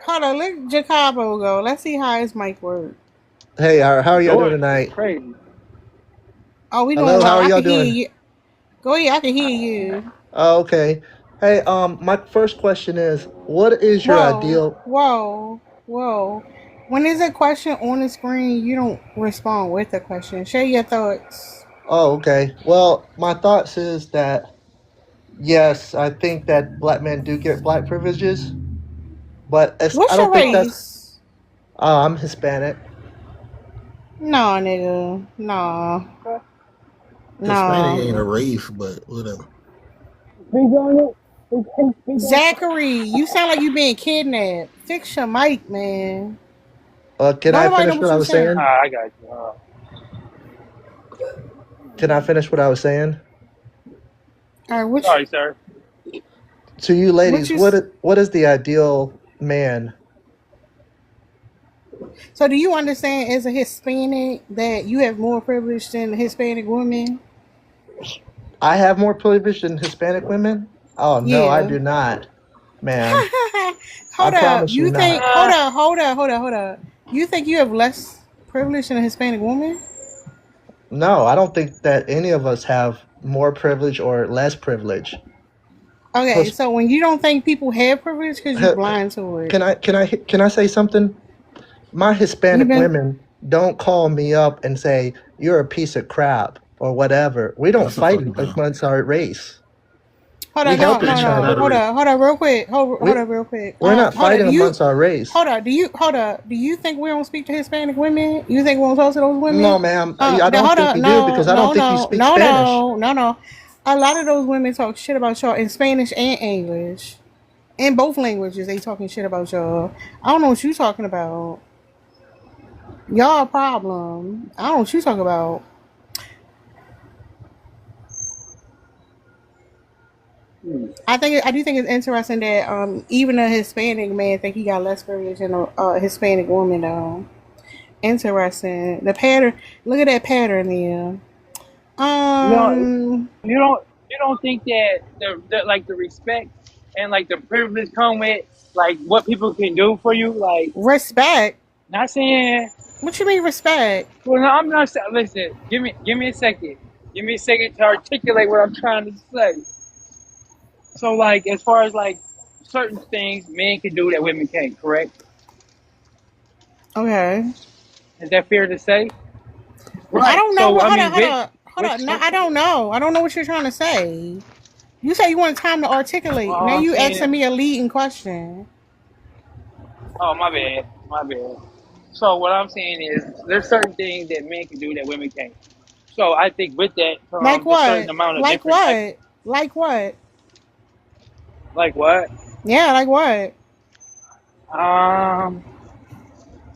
Hold on, let Jacobo go. Let's see how his mic works. Hey, how are y'all doing Georgia, tonight? crazy. Oh, we doing Hello, how well. are I y'all can hear doing? you. Go ahead, I can hear you. Oh, okay. Hey, my first question is, what is your ideal? Whoa. When there's a question on the screen, you don't respond with the question. Share your thoughts. Oh, okay. Well, my thoughts is that yes, I think that black men do get black privileges, but I What's your don't think that's. race? I'm Hispanic. No, nigga. No. Hispanic No. ain't a race, but whatever. Zachary, you sound like you being kidnapped. Fix your mic, man. Can I Nobody know finish what what I you was saying. saying? I got you. Can I finish what I was saying? All right, Sorry, sir. To you what ladies, you? what is the ideal man? So, do you understand as a Hispanic that you have more privilege than Hispanic women? I have more privilege than Hispanic women? Oh no, I Yeah. do not, ma'am. I Hold up. promise you You not. think? Hold up. You think you have less privilege than a Hispanic woman? No, I don't think that any of us have more privilege or less privilege. Okay, Plus, so when you don't think people have privilege because you blind to it, can I say something? My you've Hispanic been. women don't call me up and say you're a piece of crap or whatever. We don't That's the fight fucking thing. amongst our race. Hold We on, no, help no, each no. other. Hold up, real quick. Hold We up, real quick. we're not Hold up. fighting amongst our race. Hold up. Do you think we don't speak to Hispanic women? You think we don't talk to those women? No, ma'am. I don't Hold think up. you do because I don't think you speak Spanish. No. A lot of those women talk shit about y'all in Spanish and English. In both languages, they talking shit about y'all. I don't know what you talking about. Y'all a problem. I don't know what you talking about. I do think it's interesting that even a Hispanic man think he got less privilege than a Hispanic woman though. Interesting. The pattern. Look at that pattern there. No, Um, you don't think that the like the respect and like the privilege come with like what people can do for you, like respect. not saying. What you mean respect? Well, no, I'm not saying. Listen, give me a second. Give me a second to articulate what I'm trying to say. So, like, as far as like certain things men can do that women can't, correct? Okay. Is that fair to say? I Right. don't know So, what. I Hold mean, on. No, I don't know. I don't know what you're trying to say. You say you want time to articulate. Now all I'm you saying asking is, me a leading question. oh, my bad. So, what I'm saying is, there's certain things that men can do that women can't. So, I think with that Like comes a certain what? amount of Like different type. what? Like what? Like what? Yeah, like what?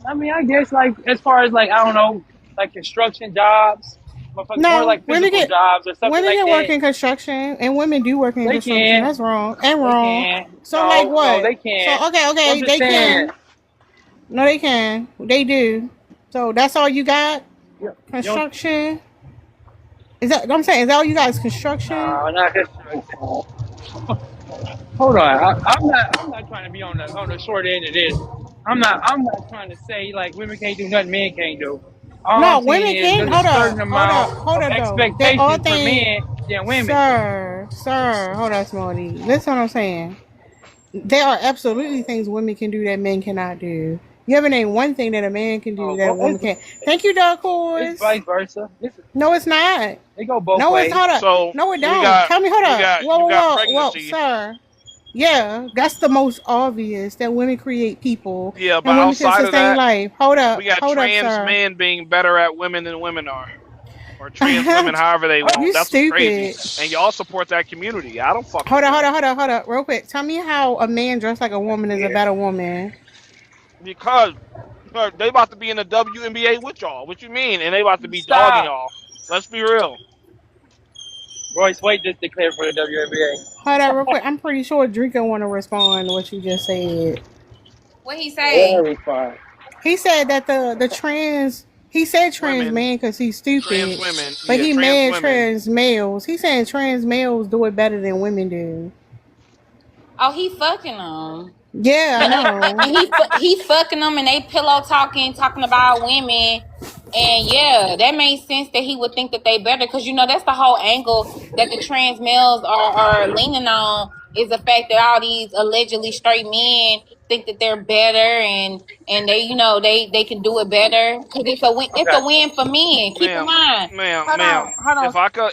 I mean, I guess like as far as like I don't know, like construction jobs, more No, like physical jobs or something women like can work that. in construction, and women do work in They construction. can, That's wrong and they wrong. can. So like No, what? they So can't. Well, I'm okay, just they saying. can. No, they can. They do. So that's all you got? You don't, Construction? Is that I'm saying? Is that all you got? Is construction? no, not construction. Hold on, I'm not trying to be on the short end of this. I'm not trying to say like women can't do nothing men can't do. All No, I'm saying women is can. there's a certain amount Hold of up, though. They all expectations for think, men than women. sir. Hold on, Smarty. Listen, what I'm saying. There are absolutely things women can do that men cannot do. You ever name one thing that a man can do Oh, that a well, woman can't? Thank you, Dark it's Horse. vice versa. No, it's not. They go both No, it's ways. hold up. So No, it you don't. got Tell me, hold you up. got you got Whoa, pregnancy. sir. Yeah, that's the most obvious, that women create people Yeah, but and women can outside of sustain that, life. Hold up, we got trans sir. men being better at women than women are. Or trans women, however they want. You That's stupid. crazy. And y'all support that community. I don't fucking Hold up, real quick. Tell me how a man dressed like a woman is a better woman. Because they about to be in the WNBA with y'all. What you mean? And they about to be dogging Stop. y'all. Let's be real. Royce Wade just declared for the WNBA. Hold up, real quick. I'm pretty sure Drinker want to respond to what you just said. What he say? He said that the trans. He said trans Women. man because he's stupid. Trans women. But Yeah, he trans mad women. trans males. He's saying trans males do it better than women do. Oh, he fucking them. Yeah, I know. And he fucking them, and they pillow talking about women. And yeah, that makes sense that he would think that they better, because you know that's the whole angle that the trans males are leaning on, is the fact that all these allegedly straight men think that they're better and they, you know, they can do it better, because it's a win. It's a win for men. Keep in mind. Hold on. If I could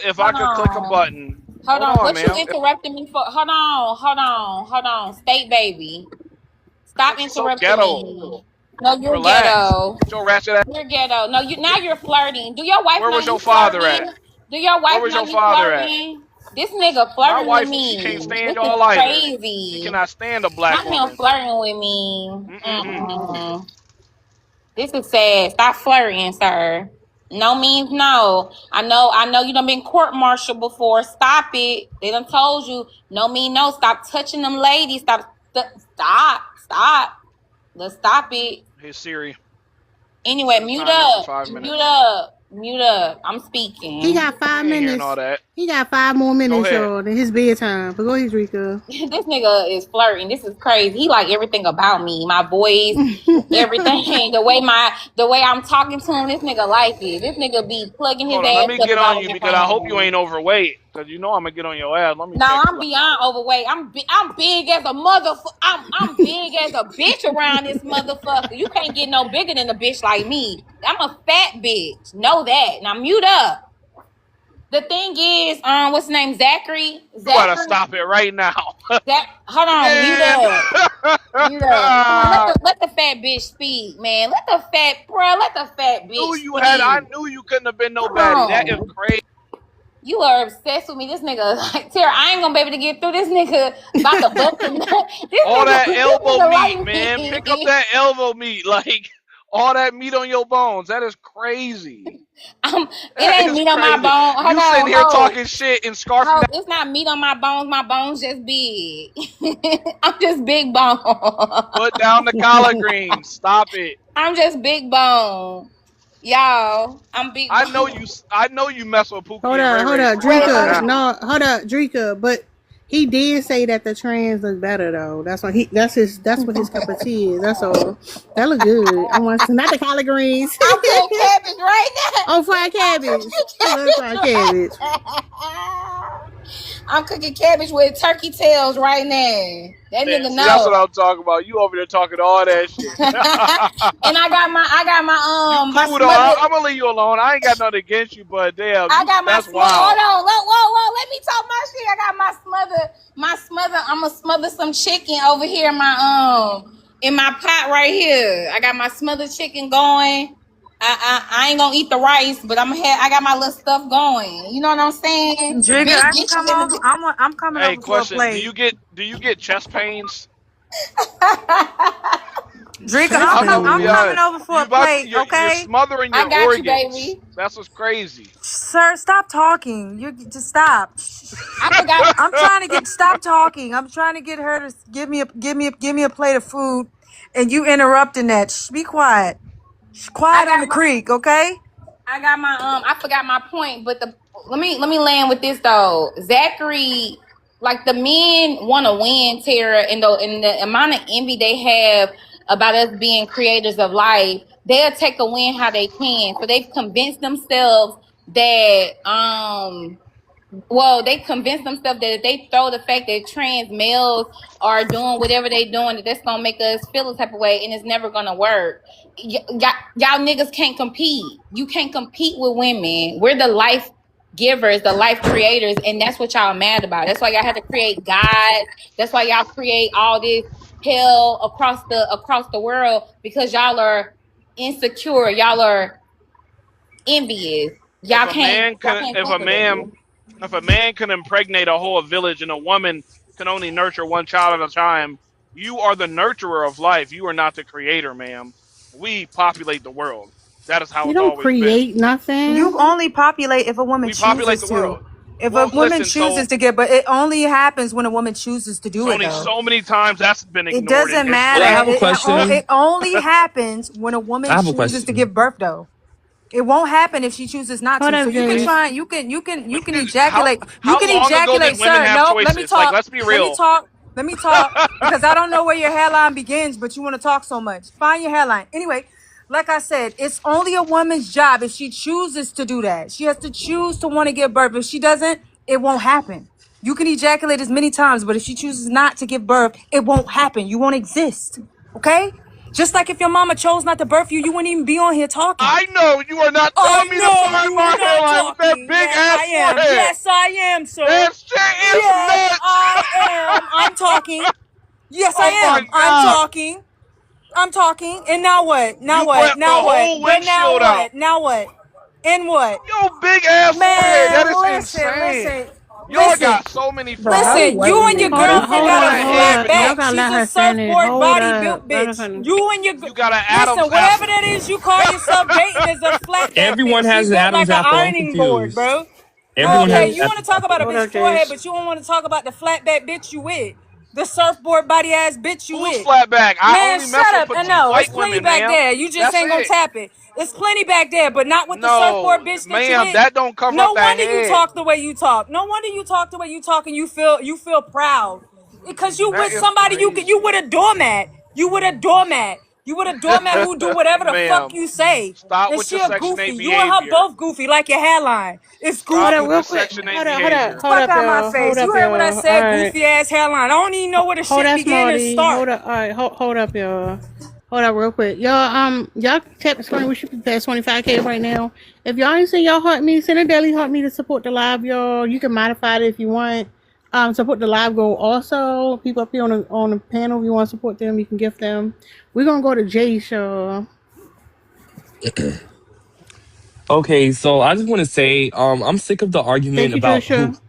click a button. Hold on. What ma'am. you interrupting me for? Hold on. State baby. Stop interrupting me. No, you're Relax. ghetto. Get your ratchet ass. You're ghetto. No, now you're flirting. Do your wife Where know was you your father flirting? at? Do your wife Where was know your you father at? flirting? This nigga My flirting wife, with me. she can't stand This y'all is either. crazy. She cannot stand a black Not him woman. flirting with me. This is sad. Stop flirting, sir. No means no. I know you done been court-martialed before. Stop it. They done told you no mean no. Stop touching them ladies. Stop. Let's stop it. Hey Siri. Anyway, mute up. I'm speaking. He got 5 minutes. All that. He got 5 more minutes, y'all, than his bedtime. But go ahead, Drika. This nigga is flirting. This is crazy. He like everything about me, my voice, everything. The way I'm talking to him, this nigga like it. This nigga be plugging his ass. Let me get on you, because I hope you ain't. ain't overweight. Because you know I'm gonna get on your ass. Let me. No, I'm beyond overweight. I'm big as a motherfucker. I'm big as a bitch around this motherfucker. You can't get no bigger than a bitch like me. I'm a fat bitch. Know that. Now mute up. The thing is, what's his name? Zachary. You gotta stop it right now. Hold on, mute up. Let the fat bitch speak, man. Let the fat bitch speak. I knew you couldn't have been no baddie. That is crazy. You are obsessed with me. This nigga, like, Tara, I ain't gonna be able to get through this nigga about the butt. All that elbow meat, man. Pick up that elbow meat. Like, all that meat on your bones. That is crazy. It ain't meat on my bones. You sitting here talking shit and scarfing. It's not meat on my bones. My bones just big. I'm just big bone. Put down the collard greens. Stop it. I'm just big bone. Y'all, I'm big. I know you mess with Pookie. Hold up, Drika. No, hold up, Drika. But he did say that the trans look better though. That's what his cup of tea is. That's all. That look good. I want not the collard greens. I'm cooking cabbage right now. Oh, fried cabbage. I love fried cabbage. I'm cooking cabbage with turkey tails right now. That nigga know. That's what I'm talking about. You over there talking all that shit. And I got my cool though. I'm gonna leave you alone. I ain't got nothing against you, but damn, I got my that's wild. Hold on, whoa. Let me talk my shit. I got my smother. I'm gonna smother some chicken over here in my pot right here. I got my smothered chicken going. I ain't gonna eat the rice, but I got my little stuff going. You know what I'm saying? Drika, I can come over. I'm coming over question, for a plate. Do you get chest pains? Drika, I'm coming over for a plate, okay? You're smothering your organs. You, baby. That's what's crazy. Sir, stop talking. You just stop. I forgot. I'm trying to stop talking. I'm trying to get her to give me a plate of food, and you interrupting that. Shh, be quiet. Quiet on the creek, okay? I got my I forgot my point, but let me land with this though. Zachary, like the men want to win, Tara, and the amount of envy they have about us being creators of life, they'll take a win how they can. So they've convinced themselves that they convinced themselves that if they throw the fact that trans males are doing whatever they doing, that's gonna make us feel a type of way, and it's never gonna work. Y'all niggas can't compete. You can't compete with women. We're the life givers, the life creators, and that's what y'all mad about. That's why y'all had to create God. That's why y'all create all this hell across the world, because y'all are insecure. Y'all are envious. Y'all can't if a man can impregnate a whole village and a woman can only nurture one child at a time, you are the nurturer of life. You are not the creator, ma'am. We populate the world. That is how You it's don't always been. create nothing. You only populate if a woman We populate chooses the world. to. If Well, a woman listen, chooses to give, but it only happens when a woman chooses to do it, Tony, though. so many times that's been It ignored in doesn't history. Well, I matter. have a question. It only happens when a woman I have a chooses to question. give birth, though. It won't happen if she chooses not Hold to. up, So you can Jace. try. You can ejaculate. You How can long ago ejaculate, did women sir. have No, let me choices? Like, talk. let's be Let me real. talk. Let me talk because I don't know where your hairline begins, but you want to talk so much. Find your hairline. Anyway, like I said, it's only a woman's job if she chooses to do that. She has to choose to want to give birth. If she doesn't, it won't happen. You can ejaculate as many times, but if she chooses not to give birth, it won't happen. You won't exist. Okay? Just like if your mama chose not to birth you, you wouldn't even be on here talking. I know you are not telling me to find my hairline with that big ass forehead. Yes, I am, sir. That shit is Yes, nuts. I am. I'm talking. Yes, I Oh my am. I'm God. talking. I'm talking. And now what? Now You what? wet the Now what? whole But now windshield out. what? Now what? And what? Yo, big ass forehead. That is insane. Y'all Listen. got so many Bro, how flaws. do Listen, you white and your men Hold get up, girlfriend hold so got a up, Got hold an flat up. Adam's Y'all back. gotta apple. let She's a her finish. surfboard Hold body up. built Let her bitch. finish. You and your You got an listen, Adam's whatever apple. that is you call yourself dating is a flat back Everyone bitch. She has an built like Adam's an apple. I'm ironing board, confused. bro. Everyone has Okay, an you Jace. want to Adam's talk about a apple. Hold bitch up, forehead, Jace. but you don't want to talk about the flat back bitch you with. The surfboard body ass bitch you Who's with. flat back? I Man, only mess shut with up. And petite no, it's white plenty women, back ma'am. there. You just That's ain't gonna it. tap it. It's plenty back there, but not with the No, surfboard bitch that you ma'am, with. that don't cover No up that wonder you head. talk the way you talk. No wonder you talk the way you talk and you feel proud. Because you That with is somebody you crazy. with a doormat. You with a doormat. You with a doormat who do whatever the fuck Ma'am, you say. stop And with she your a Section goofy. 8 You and her behavior. both goofy like your hairline. It's Hold Stop up, goofy. with real the quick. Section 8 behavior. Hold Fuck up, out my y'all. Hold face. up, You heard what I y'all. All said, right. goofy ass hairline. I don't even know where the Hold shit up, begin and Smarty. start. Hold up. All right. Hold up, y'all. Hold up, real quick. Y'all tap the screen. We should be past 25K right now. If y'all ain't seen y'all heart me, send a daily heart me to support the live, y'all. You can modify it if you want. Support the live goal also. People up here on the panel, if you want to support them, you can gift them. We're gonna go to Jay Show. Okay, so I just want to say, I'm sick of the argument Thank you, about who. Trisha.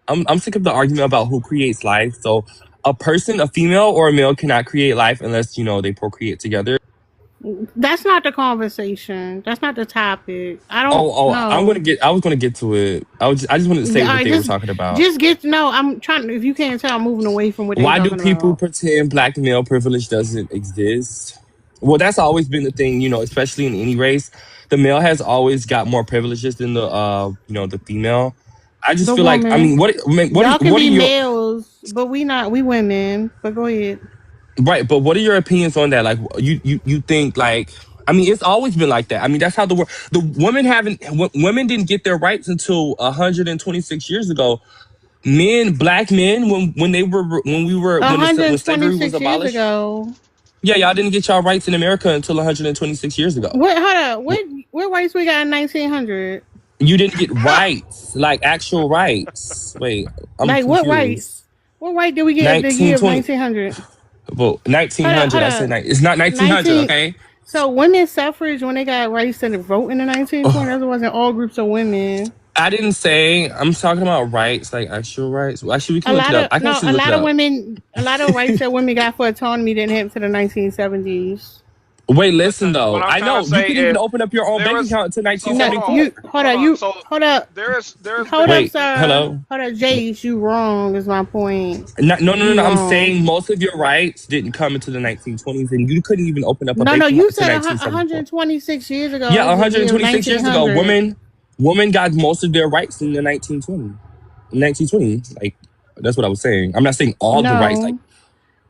I'm sick of the argument about who creates life. So, a person, a female or a male, cannot create life unless they procreate together. That's not the conversation. That's not the topic. I don't know. I was gonna get to it. I just wanted to say All what right, they were talking about. just get no. I'm trying. If you can't tell, I'm moving away from what they Why do talking people about. pretend black male privilege doesn't exist? Well, that's always been the thing, especially in any race. The male has always got more privileges than the female. I just The feel like, I woman. mean, Y'all can what are be your males, but we not. We women. But go ahead. right? But what are your opinions on that? Like, you think like, I mean, it's always been like that. I mean, that's how the women didn't get their rights until 126 years ago. Black men, when slavery was 126 years abolished. ago. Yeah, y'all didn't get y'all rights in America until 126 years ago. What? Hold up. What rights we got in 1900? You didn't get rights, like actual rights. Wait, I'm Like what confused. rights? What right did we get in the year of 1920. 1900? Well, 1900. I said it's not 1900. 19. Okay. So women's suffrage when they got rights to vote in the 1920s, it wasn't all groups of women. I didn't say. I'm talking about rights, like actual rights. Well, actually, we can A look it lot up. of I can no, actually look it up. a lot of rights that women got for autonomy didn't happen to the 1970s. Wait, listen though. what I'm I trying know to you say can even is open up your own there bank is account to so hold on. 1974. Hold up. There's Hold been up, Wait, sir. hello. Hold up, Jace. You wrong is my point. No. You I'm wrong. saying most of your rights didn't come into the 1920s, and you couldn't even open up a No, bank account you until said 1974. 126 years ago. Yeah, It was the year of 126 years ago, 1900. women got most of their rights in the 1920. Like, that's what I was saying. I'm not saying all the rights. Like,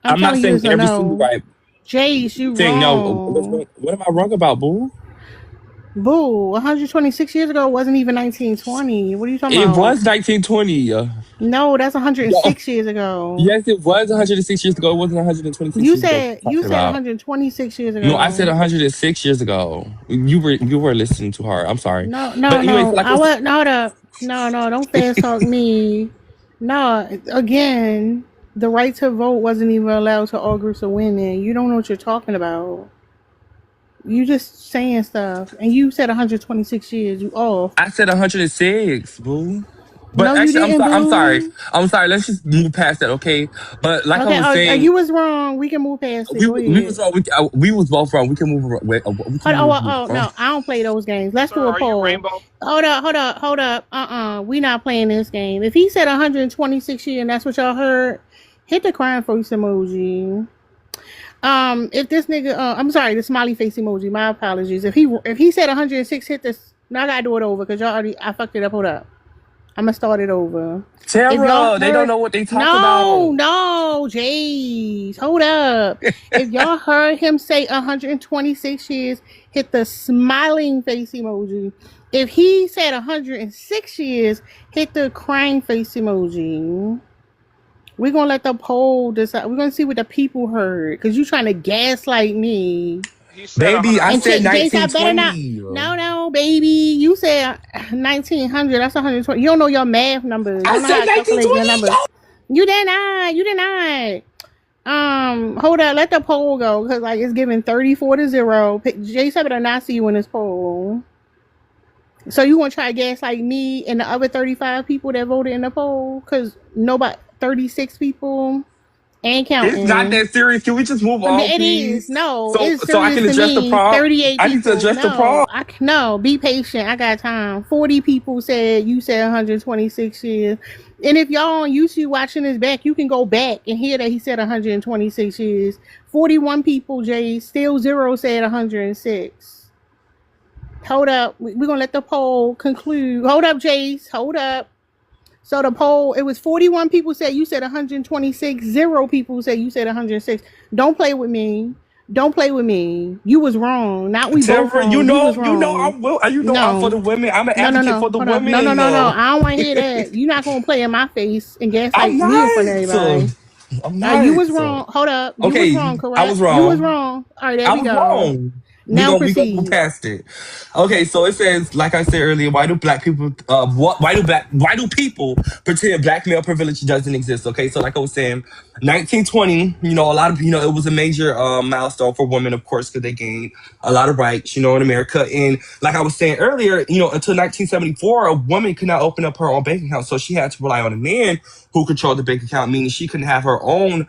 No, I'm I'm not telling you saying it's a every single no. right. Jace, you Saying no. wrong. What am I wrong about, boo? Boo, 126 years ago wasn't even 1920. What are you talking It about? was 1920. No, that's Yo, 106 years ago. yes, it was 106 years ago. It wasn't 126 You years ago. said Talking 126 years No, I said ago. 106 years ago. You were listening too hard. I'm sorry. No. But anyway, so like I was no. Hold up. No, don't fast talk me. No, again, the right to vote wasn't even allowed to all groups of women. You don't know what you're talking about. You just saying stuff, and you said 126 years. You off. I said 106, boo. But No, you actually, didn't, I'm sorry. boo. I'm sorry. Let's just move past that, okay? But like I Okay, was saying, you was wrong. We can move past it. Go we ahead. was all, we was both wrong. We can move. We can move. No, I don't play those games. Let's Sir, do a are you poll. Rainbow? Hold up. We not playing this game. If he said 126 years and that's what y'all heard, hit the crying face emoji. If this nigga, I'm sorry, the smiley face emoji. My apologies. If he said 106, hit this. Now I gotta do it over because I fucked it up. Hold up. I'm gonna start it over. Tara, they don't know what they talk about. No, Jays. Hold up. If y'all heard him say 126 years, hit the smiling face emoji. If he said 106 years, hit the crying face emoji. We're gonna let the poll decide. We're gonna see what the people heard. Cause you trying to gaslight me. Baby, I said Jace, 1920. No, baby. You said 1900. That's 120. You don't know your math numbers. I said 1920. You did not. Hold on. Let the poll go. Because, like, it's giving 34-0. Jace better not see you in this poll. So you want to try to gaslight me and the other 35 people that voted in the poll? Because 36 people... and counting. It's not that serious. Can we just move on, It please? is. No. So I can address the problem. 38 I need to address the problem. No, be patient. I got time. 40 people said you said 126 years. And if y'all on YouTube watching this back, you can go back and hear that he said 126 years. 41 people, Jay. Still 0 said 106. Hold up. We're going to let the poll conclude. Hold up, Jace. Hold up. So the poll, it was 41 people said you said 126. 0 people said you said 106. Don't play with me. You was wrong. Not we both wrong. You know I'm for the women. I'm an advocate for the women. No. I don't want to hear that. You're not gonna play in my face and gaslight me in front of everybody. I'm not. You was wrong. Hold up. You was wrong, correct? I was wrong. You was wrong. All right, there we go. Wrong. Now we gonna move past it. Okay, so it says, like I said earlier, why do people pretend black male privilege doesn't exist? Okay, so like I was saying, 1920, a lot of it was a major milestone for women, of course, because they gained a lot of rights, in America. And like I was saying earlier, until 1974, a woman could not open up her own bank account, so she had to rely on a man who controlled the bank account, meaning she couldn't have her own,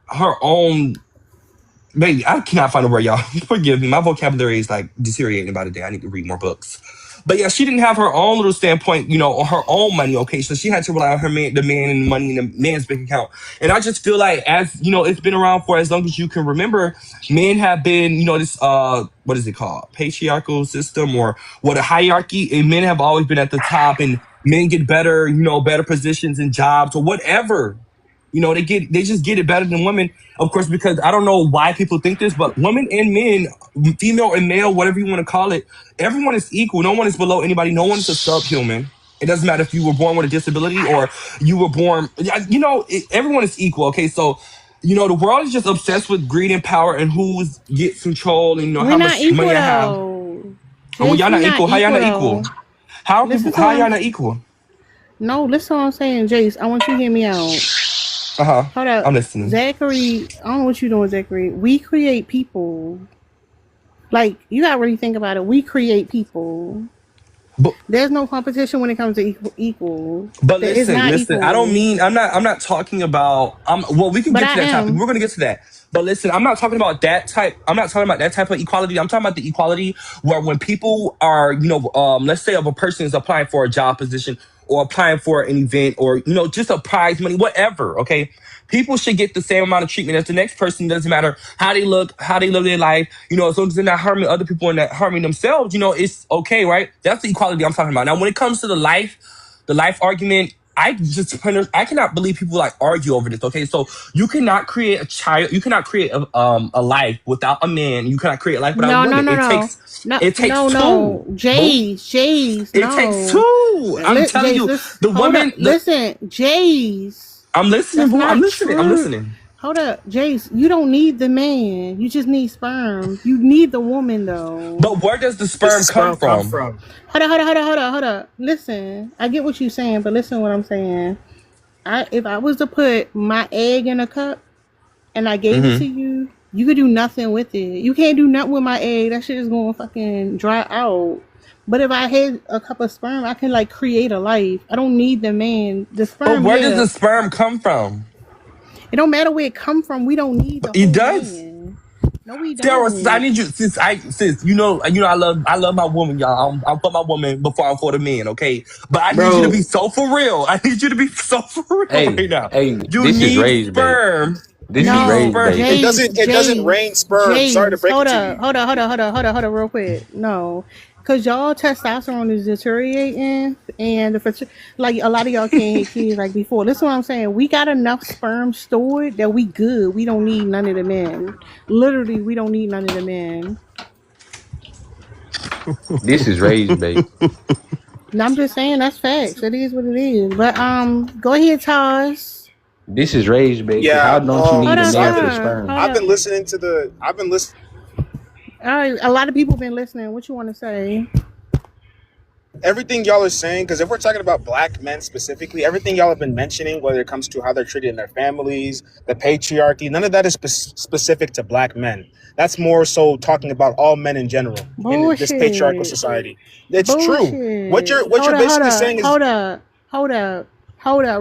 her own. Baby, I cannot find a word, y'all. Forgive me. My vocabulary is like deteriorating by the day. I need to read more books. But yeah, she didn't have her own little standpoint, on her own money, okay? So she had to rely on the man and the money in the man's bank account. And I just feel like, as, it's been around for as long as you can remember, men have been, this, what is it called? Patriarchal system or a hierarchy. And men have always been at the top and men get better, better positions and jobs or whatever. They just get it better than women, of course, because I don't know why people think this, but women and men, female and male, whatever you want to call it, everyone is equal. No one is below anybody. No one is a subhuman. It doesn't matter if you were born with a disability or you were born, everyone is equal. Okay. So, the world is just obsessed with greed and power and who gets control and, how much money I have. Well, y'all not equal. How y'all not equal? How y'all not equal? No, listen to what I'm saying, Jace. I want you to hear me out. Hold up. I'm listening. Zachary, I don't know what you're doing, Zachary. We create people. Like, you gotta really think about it. We create people. But there's no competition when it comes to equal. But listen, I don't mean, I'm not talking about, we can get to that topic. We're going to get to that. But listen, I'm not talking about that type of equality. I'm talking about the equality where when people are, let's say if a person is applying for a job position or applying for an event or, just a prize money, whatever, okay? People should get the same amount of treatment as the next person. Doesn't matter how they look, how they live their life. As long as they're not harming other people and not harming themselves, it's okay, right? That's the equality I'm talking about. Now, when it comes to the life argument, I cannot believe people argue over this. Okay, so you cannot create a child. You cannot create a life without a man. You cannot create a life without a woman. It takes two. Jace. It takes two. I'm telling you, the woman. Listen, Jace. I'm listening. I'm listening. Hold up, Jace. You don't need the man. You just need sperm. You need the woman, though. But where does the sperm come from? Hold up. Listen, I get what you're saying, but listen to what I'm saying. If I was to put my egg in a cup and I gave it to you, you could do nothing with it. You can't do nothing with my egg. That shit is going to fucking dry out. But if I had a cup of sperm, I can like create a life. I don't need the man. The sperm. But where does the sperm come from? It don't matter where it come from. We don't need the whole man. No, we don't. Sis, I need you. Sis, you know, I love my woman, y'all. I'm for my woman before I'm for the men, okay? But I need you to be so for real. I need you to be so for real right now. Hey, you this is need raised sperm. This is raised bait. It doesn't rain sperm. Sorry to break it to you. Hold up, real quick. No. Because y'all testosterone is deteriorating, and like a lot of y'all can't hit kids like before. Listen what I'm saying. We got enough sperm stored that we good. We don't need none of the men. Literally, we don't need none of the men. This is raised bait. No, I'm just saying that's facts. It is what it is. But go ahead, Taz. This is raised bait. Yeah. How don't you need a man for the sperm? I've been listening. All right, a lot of people been listening. What you want to say? Everything y'all are saying, because if we're talking about black men specifically, everything y'all have been mentioning, whether it comes to how they're treated in their families, the patriarchy, none of that is specific to black men. That's more so talking about all men in general in this patriarchal society. It's true. What you're basically saying is hold up,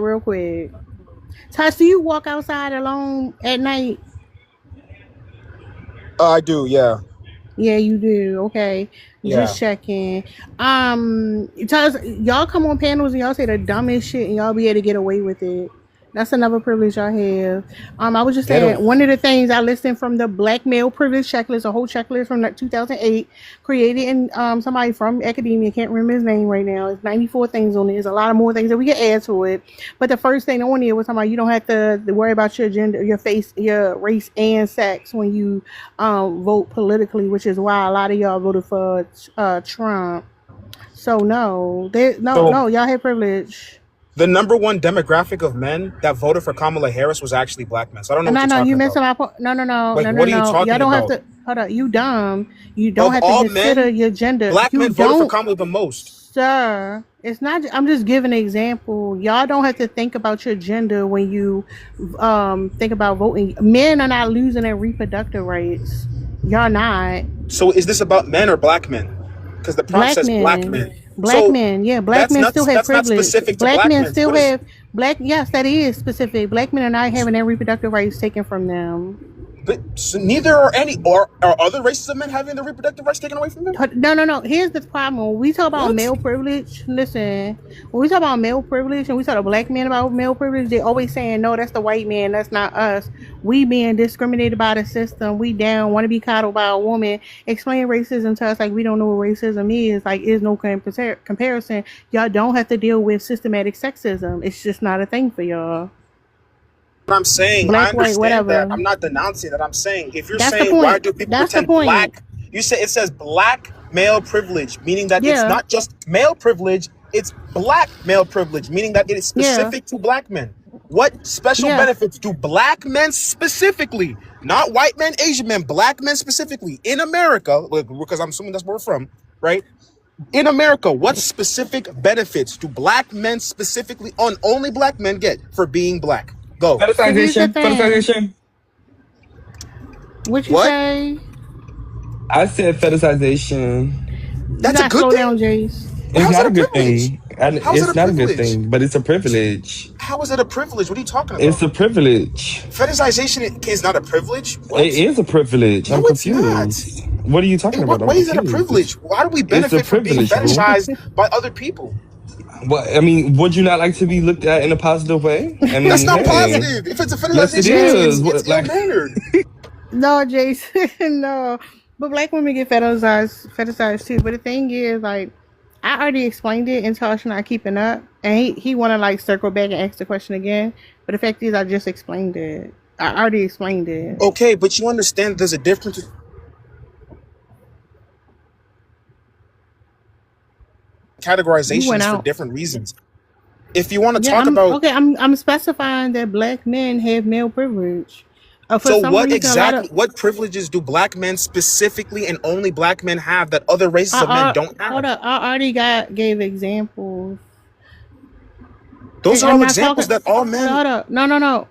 real quick. Tosh, do you walk outside alone at night? I do, yeah. Yeah, you do. Okay. Just checking. Y'all come on panels and y'all say the dumbest shit and y'all be able to get away with it. That's another privilege y'all have. I was just saying, one of the things I listed from the Black Male Privilege Checklist, a whole checklist from 2008, created in somebody from academia, can't remember his name right now. It's 94 things on it. There's a lot of more things that we can add to it. But the first thing on there was talking about you don't have to worry about your gender, your race, and sex when you vote politically, which is why a lot of y'all voted for Trump. So no, y'all have privilege. The number one demographic of men that voted for Kamala Harris was actually black men. So I don't know what you're talking you about. missing my point. No. What are you talking Y'all don't about? have to. Hold up, you dumb. You don't have all to consider men, your gender. Black you men voted for Kamala the most. Sir, it's not. I'm just giving an example. Y'all don't have to think about your gender when you think about voting. Men are not losing their reproductive rights. Y'all not. So is this about men or black men? Because the prompt says black men. Black men, yeah, black men still have privilege. Not specific to black men men still have yes, that is specific. Black men are not having their reproductive rights taken from them. But so neither are are other races of men having their reproductive rights taken away from them? No. Here's the problem. When we talk about male privilege, listen. When we talk about male privilege and we talk to black men about male privilege, they always saying, no, that's the white man, that's not us. We being discriminated by the system. We down, want to be coddled by a woman. Explain racism to us like we don't know what racism is. Like, is no comparison. Y'all don't have to deal with systematic sexism. It's just not a thing for y'all. What I'm saying, black, I understand white, that. I'm not denouncing that. I'm saying, if you're that's saying why do people pretend black, you say it says black male privilege, meaning that it's not just male privilege, it's black male privilege, meaning that it is specific to black men. What special benefits do black men specifically, not white men, Asian men, black men specifically in America, because I'm assuming that's where we're from, right? In America, what specific benefits do black men specifically only black men get for being black? Go. Fetishization. What you say? I said fetishization. That's a good thing. Down, Jace. It's not a good thing. It's not a good thing, but it's a privilege. How is it a privilege? What are you talking about? It's a privilege. Fetishization is not a privilege? What? It is a privilege. I'm confused. What are you talking about? Why is it a privilege? Why do we benefit from being fetishized by other people? Well, I mean, would you not like to be looked at in a positive way? I mean, that's not positive. If it's a fetishization, it's ill-mannered. No, Jason, no. But black women get fetishized too. But the thing is, like, I already explained it, and Tosh not keeping up, and he want to like circle back and ask the question again. But the fact is, I just explained it. I already explained it. Okay, but you understand there's a difference. Categorizations for different reasons. If you want to talk about, I'm specifying that black men have male privilege. So what exactly? What privileges do black men specifically and only black men have that other races of men don't have? Hold up, I already gave examples. Those are all examples that all men. Hold up, no.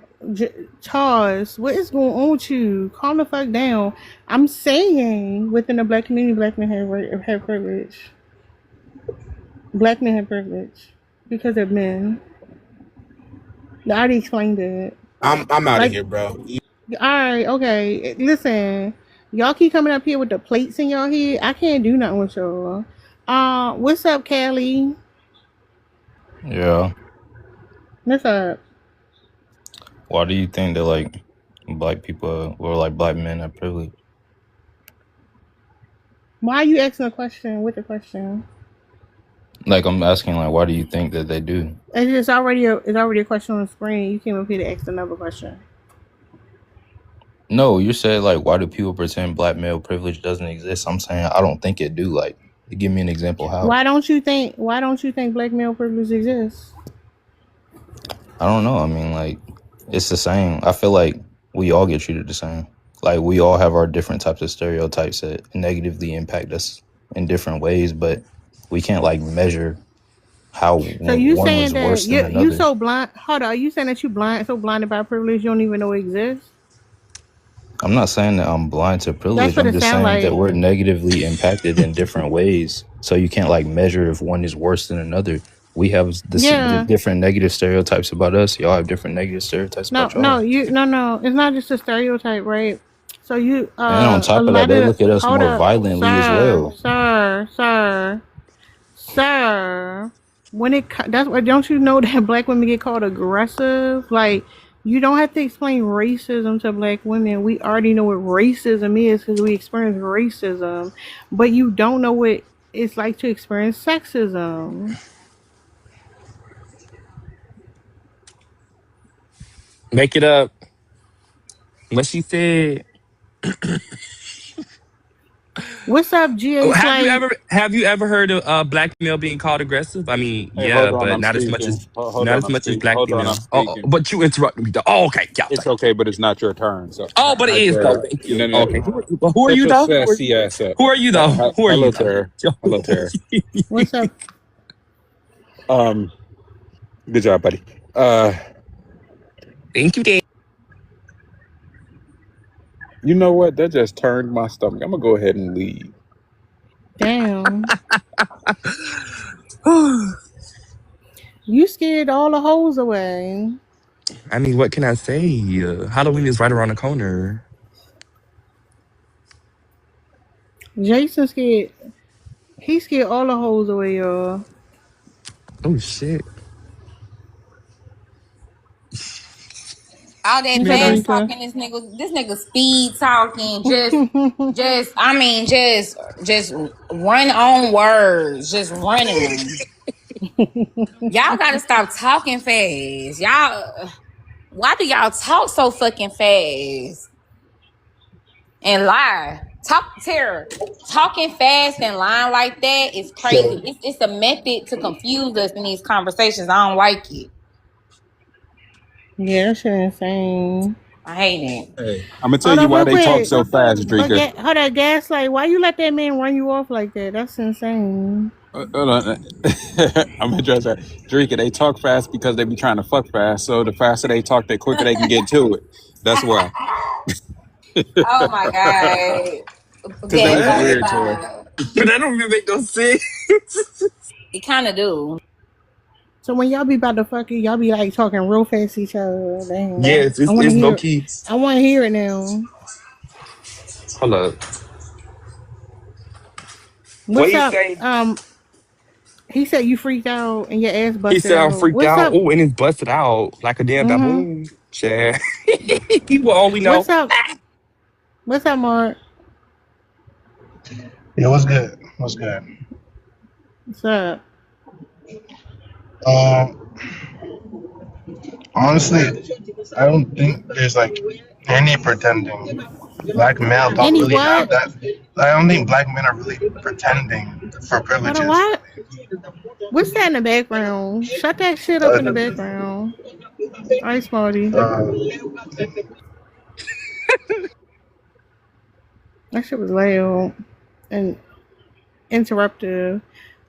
Charles, what is going on with you? Calm the fuck down. I'm saying within the black community, black men have privilege. Black men have privilege because they're men. I already explained it. I'm out of here, bro. Alright, okay. Listen, y'all keep coming up here with the plates in y'all head. I can't do nothing with y'all. What's up, Callie? Yeah. What's up? Why do you think that like black people or like black men have privilege? Why are you asking a question with a question? Like I'm asking, like, why do you think that they do? It's already a question on the screen. You came up here to ask another question. No, you said like, why do people pretend black male privilege doesn't exist? I'm saying I don't think it do. Like, give me an example how. Why don't you think black male privilege exists? I don't know. I mean, like, it's the same. I feel like we all get treated the same. Like, we all have our different types of stereotypes that negatively impact us in different ways, but we can't like measure how so you one saying was that worse than another. you so blind? Hold on, are you saying that you so blinded by privilege you don't even know it exists? I'm not saying that I'm blind to privilege. I'm just saying that we're negatively impacted in different ways. So you can't like measure if one is worse than another. We have different negative stereotypes about us. Y'all have different negative stereotypes about y'all. No, it's not just a stereotype, right? So you and on top of that, they look at us more violently as well. Sir, that's why don't you know that black women get called aggressive? Like, you don't have to explain racism to black women. We already know what racism is because we experience racism, but you don't know what it's like to experience sexism. Make it up. What she said. What's up, GA? Have you ever heard of black male being called aggressive? I mean, hey, yeah, but not as much as black female. Oh, but you interrupted me. Oh, okay, yeah. It's okay, but it's not your turn. So. But it is though. Thank you. No. Okay. Who are you though? Who are you though? Who are you? Hello, Tara. What's up? Good job, buddy. Thank you, Dave. You know what? That just turned my stomach. I'm gonna go ahead and leave. Damn. You scared all the hoes away. I mean, what can I say? Halloween is right around the corner. Jason scared. He scared all the hoes away, y'all. Oh shit. All that fast talking, this nigga speed talking, just run on words, just running. Y'all gotta stop talking fast. Y'all, why do y'all talk so fucking fast and lie? Talking fast and lying like that is crazy. It's a method to confuse us in these conversations. I don't like it. Yeah, that's insane. I hate it. Hey, I'm gonna tell you why they talk so fast, Drika. Hold on, Gaslight. Why you let that man run you off like that? That's insane. Hold on. I'm gonna address that. Drika, they talk fast because they be trying to fuck fast. So the faster they talk, the quicker they can get to it. That's why. Oh my god. But that don't even make no sense. It kind of do. So when y'all be about to fuck it, y'all be like talking real fast to each other. Dang, yes, it's low key. I want to hear it now. Hold up. What's up? He said you freaked out and your ass busted out. He said I'm freaked out. Oh, and it's busted out like a damn baboon. Chad. People only know. What's up? What's up, Mark? Yeah, what's good? What's good? What's up? Honestly, I don't think there's like any pretending. Black male don't really have that. I don't think black men are really pretending for privileges. What? What's that in the background? Shut that shit up in the background. All right, Smarty. That shit was loud and interruptive.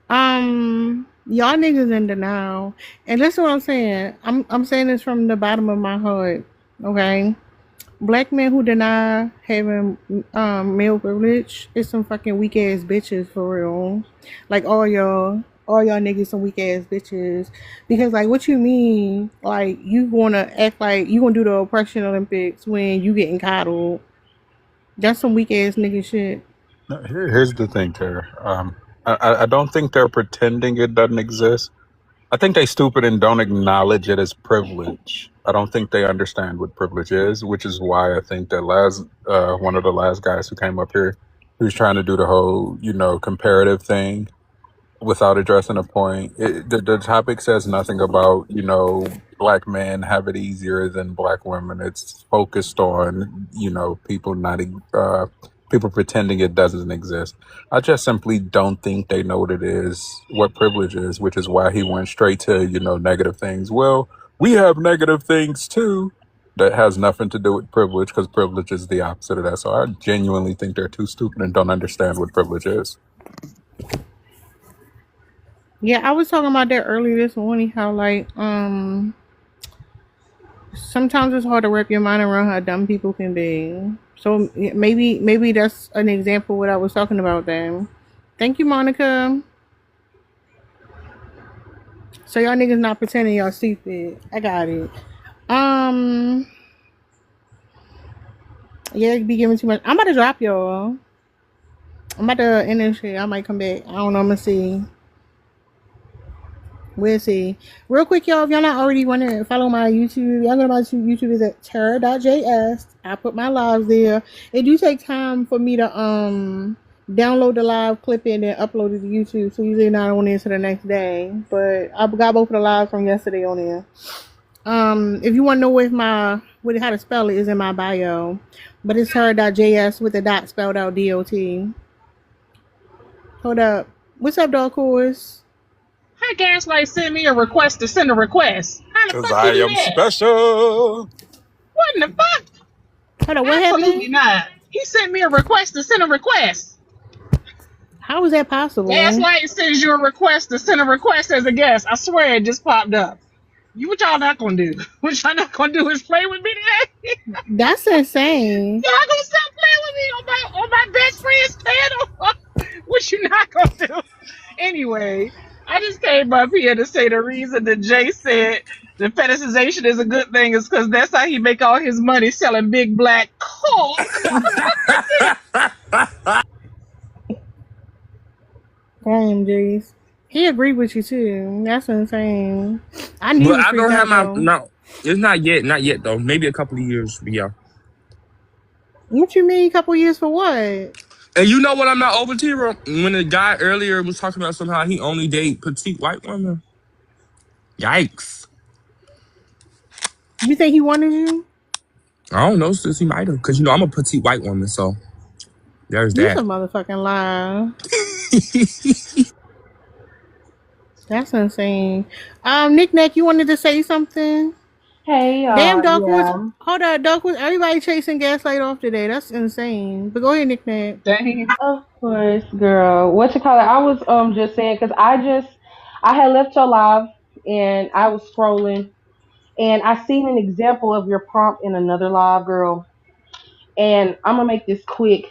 Y'all niggas in denial. And listen what I'm saying. I'm saying this from the bottom of my heart. Okay? Black men who deny having male privilege is some fucking weak ass bitches for real. Like all y'all niggas some weak ass bitches. Because like what you mean, like you wanna act like you gonna do the oppression Olympics when you getting coddled. That's some weak ass nigga shit. Here's the thing, Tara. I don't think they're pretending it doesn't exist. I think they stupid and don't acknowledge it as privilege. I don't think they understand what privilege is, which is why I think that one of the last guys who came up here, he was trying to do the whole, comparative thing without addressing a point. The topic says nothing about, black men have it easier than black women. It's focused on, people pretending it doesn't exist. I just simply don't think they know what privilege is, which is why he went straight to, negative things. Well, we have negative things too. That has nothing to do with privilege, because privilege is the opposite of that. So I genuinely think they're too stupid and don't understand what privilege is. Yeah, I was talking about that earlier this morning, how like sometimes it's hard to wrap your mind around how dumb people can be. So maybe that's an example of what I was talking about then. Thank you, Monica. So y'all niggas not pretending y'all stupid. I got it. Yeah, it be giving too much. I'm about to drop y'all. I'm about to end this shit. I might come back. I don't know. I'm gonna see. We'll see. Real quick, y'all, if y'all not already want to follow my YouTube, y'all go to my YouTube is at Tara.js. I put my lives there. It do take time for me to download the live clip and then upload it to YouTube. So usually not on there until the next day. But I got both of the lives from yesterday on there. If you want to know how to spell it, is in my bio. But it's Tara.js with the dot spelled out DOT. Hold up. What's up, Dark Horse? How Gaslight sent me a request to send a request? How the Because fuck I you do am that? special. What in the fuck? Hold on, what Absolutely happened? not. He sent me a request to send a request. How is that possible? Gaslight sends you a request to send a request as a guest. I swear it just popped up. What y'all not gonna do? What y'all not gonna do is play with me today? That's insane. Y'all gonna stop playing with me on my best friend's panel? What you not gonna do? Anyway, I just came up here to say the reason that Jay said the fetishization is a good thing is because that's how he make all his money selling big black cock. Damn, Jace. He agreed with you too. That's insane. I knew. But I don't have no. It's not yet though. Maybe a couple of years, but yeah. What you mean, a couple years for what? And you know what I'm not over, Tira? When the guy earlier was talking about somehow he only date petite white women. Yikes. You think he wanted you? I don't know, sis. He might have. Because, I'm a petite white woman, so there's that. You're a motherfucking lie. That's insane. Nick Nack, you wanted to say something? Hey, damn, Dark yeah. Horse. Hold on, Dark Horse. Everybody chasing Gaslight off today. That's insane. But go ahead, Nick Nack. Of course, girl. What you call it? I was just saying because I had left your live and I was scrolling and I seen an example of your prompt in another live, girl. And I'm gonna make this quick.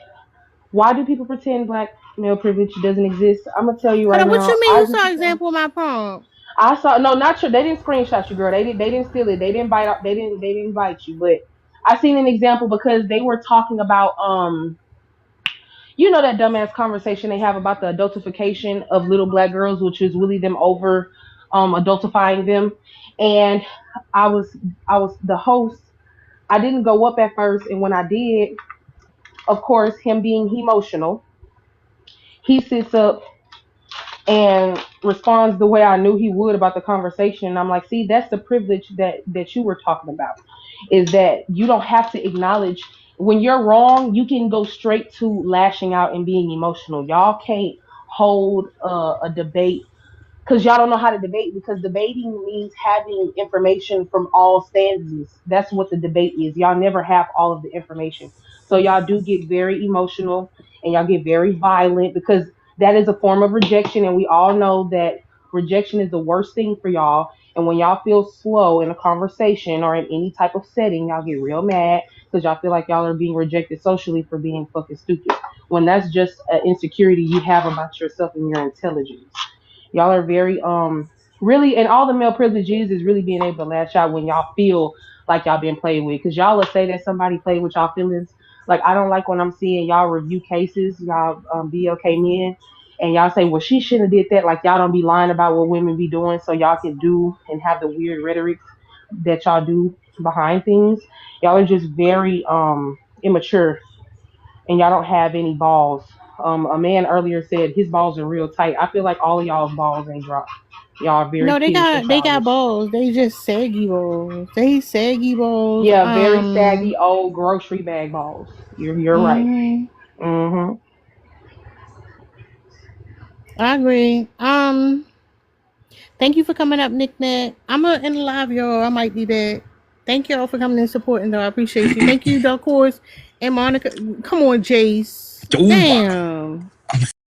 Why do people pretend black male privilege doesn't exist? I'm gonna tell you right now. What you mean you saw an example of my prompt? I saw not sure. They didn't screenshot you, girl. They didn't steal it. They didn't invite you. But I seen an example because they were talking about that dumbass conversation they have about the adultification of little black girls, which is really them over adultifying them. And I was the host. I didn't go up at first, and when I did, of course, him being emotional, he sits up and responds the way I knew he would about the conversation. And I'm like, see, that's the privilege that you were talking about, is that you don't have to acknowledge when you're wrong. You can go straight to lashing out and being emotional. Y'all can't hold a debate because y'all don't know how to debate, because debating means having information from all stances. That's what the debate is. Y'all never have all of the information. So y'all do get very emotional and y'all get very violent because that is a form of rejection. And we all know that rejection is the worst thing for y'all. And when y'all feel slow in a conversation or in any type of setting, y'all get real mad because y'all feel like y'all are being rejected socially for being fucking stupid. When that's just an insecurity you have about yourself and your intelligence. Y'all are very really, and all the male privilege is really being able to lash out when y'all feel like y'all being played with. Cause y'all will say that somebody played with y'all feelings. Like I don't like when I'm seeing y'all review cases, y'all BLK men, and y'all say, well, she shouldn't have did that. Like y'all don't be lying about what women be doing, so y'all can do and have the weird rhetoric that y'all do behind things. Y'all are just very immature, and y'all don't have any balls. A man earlier said his balls are real tight. I feel like all of y'all's balls ain't dropped. Y'all are very no, they got childish. balls. They just saggy balls. They saggy balls. Yeah, very saggy old grocery bag balls. You're right. Mm-hmm. I agree. Thank you for coming up, Nick Nack. I'm gonna end the live, y'all. I might be back. Thank y'all for coming and supporting, though. I appreciate you. Thank you, Dark Horse and Monica. Come on, Jace. Damn.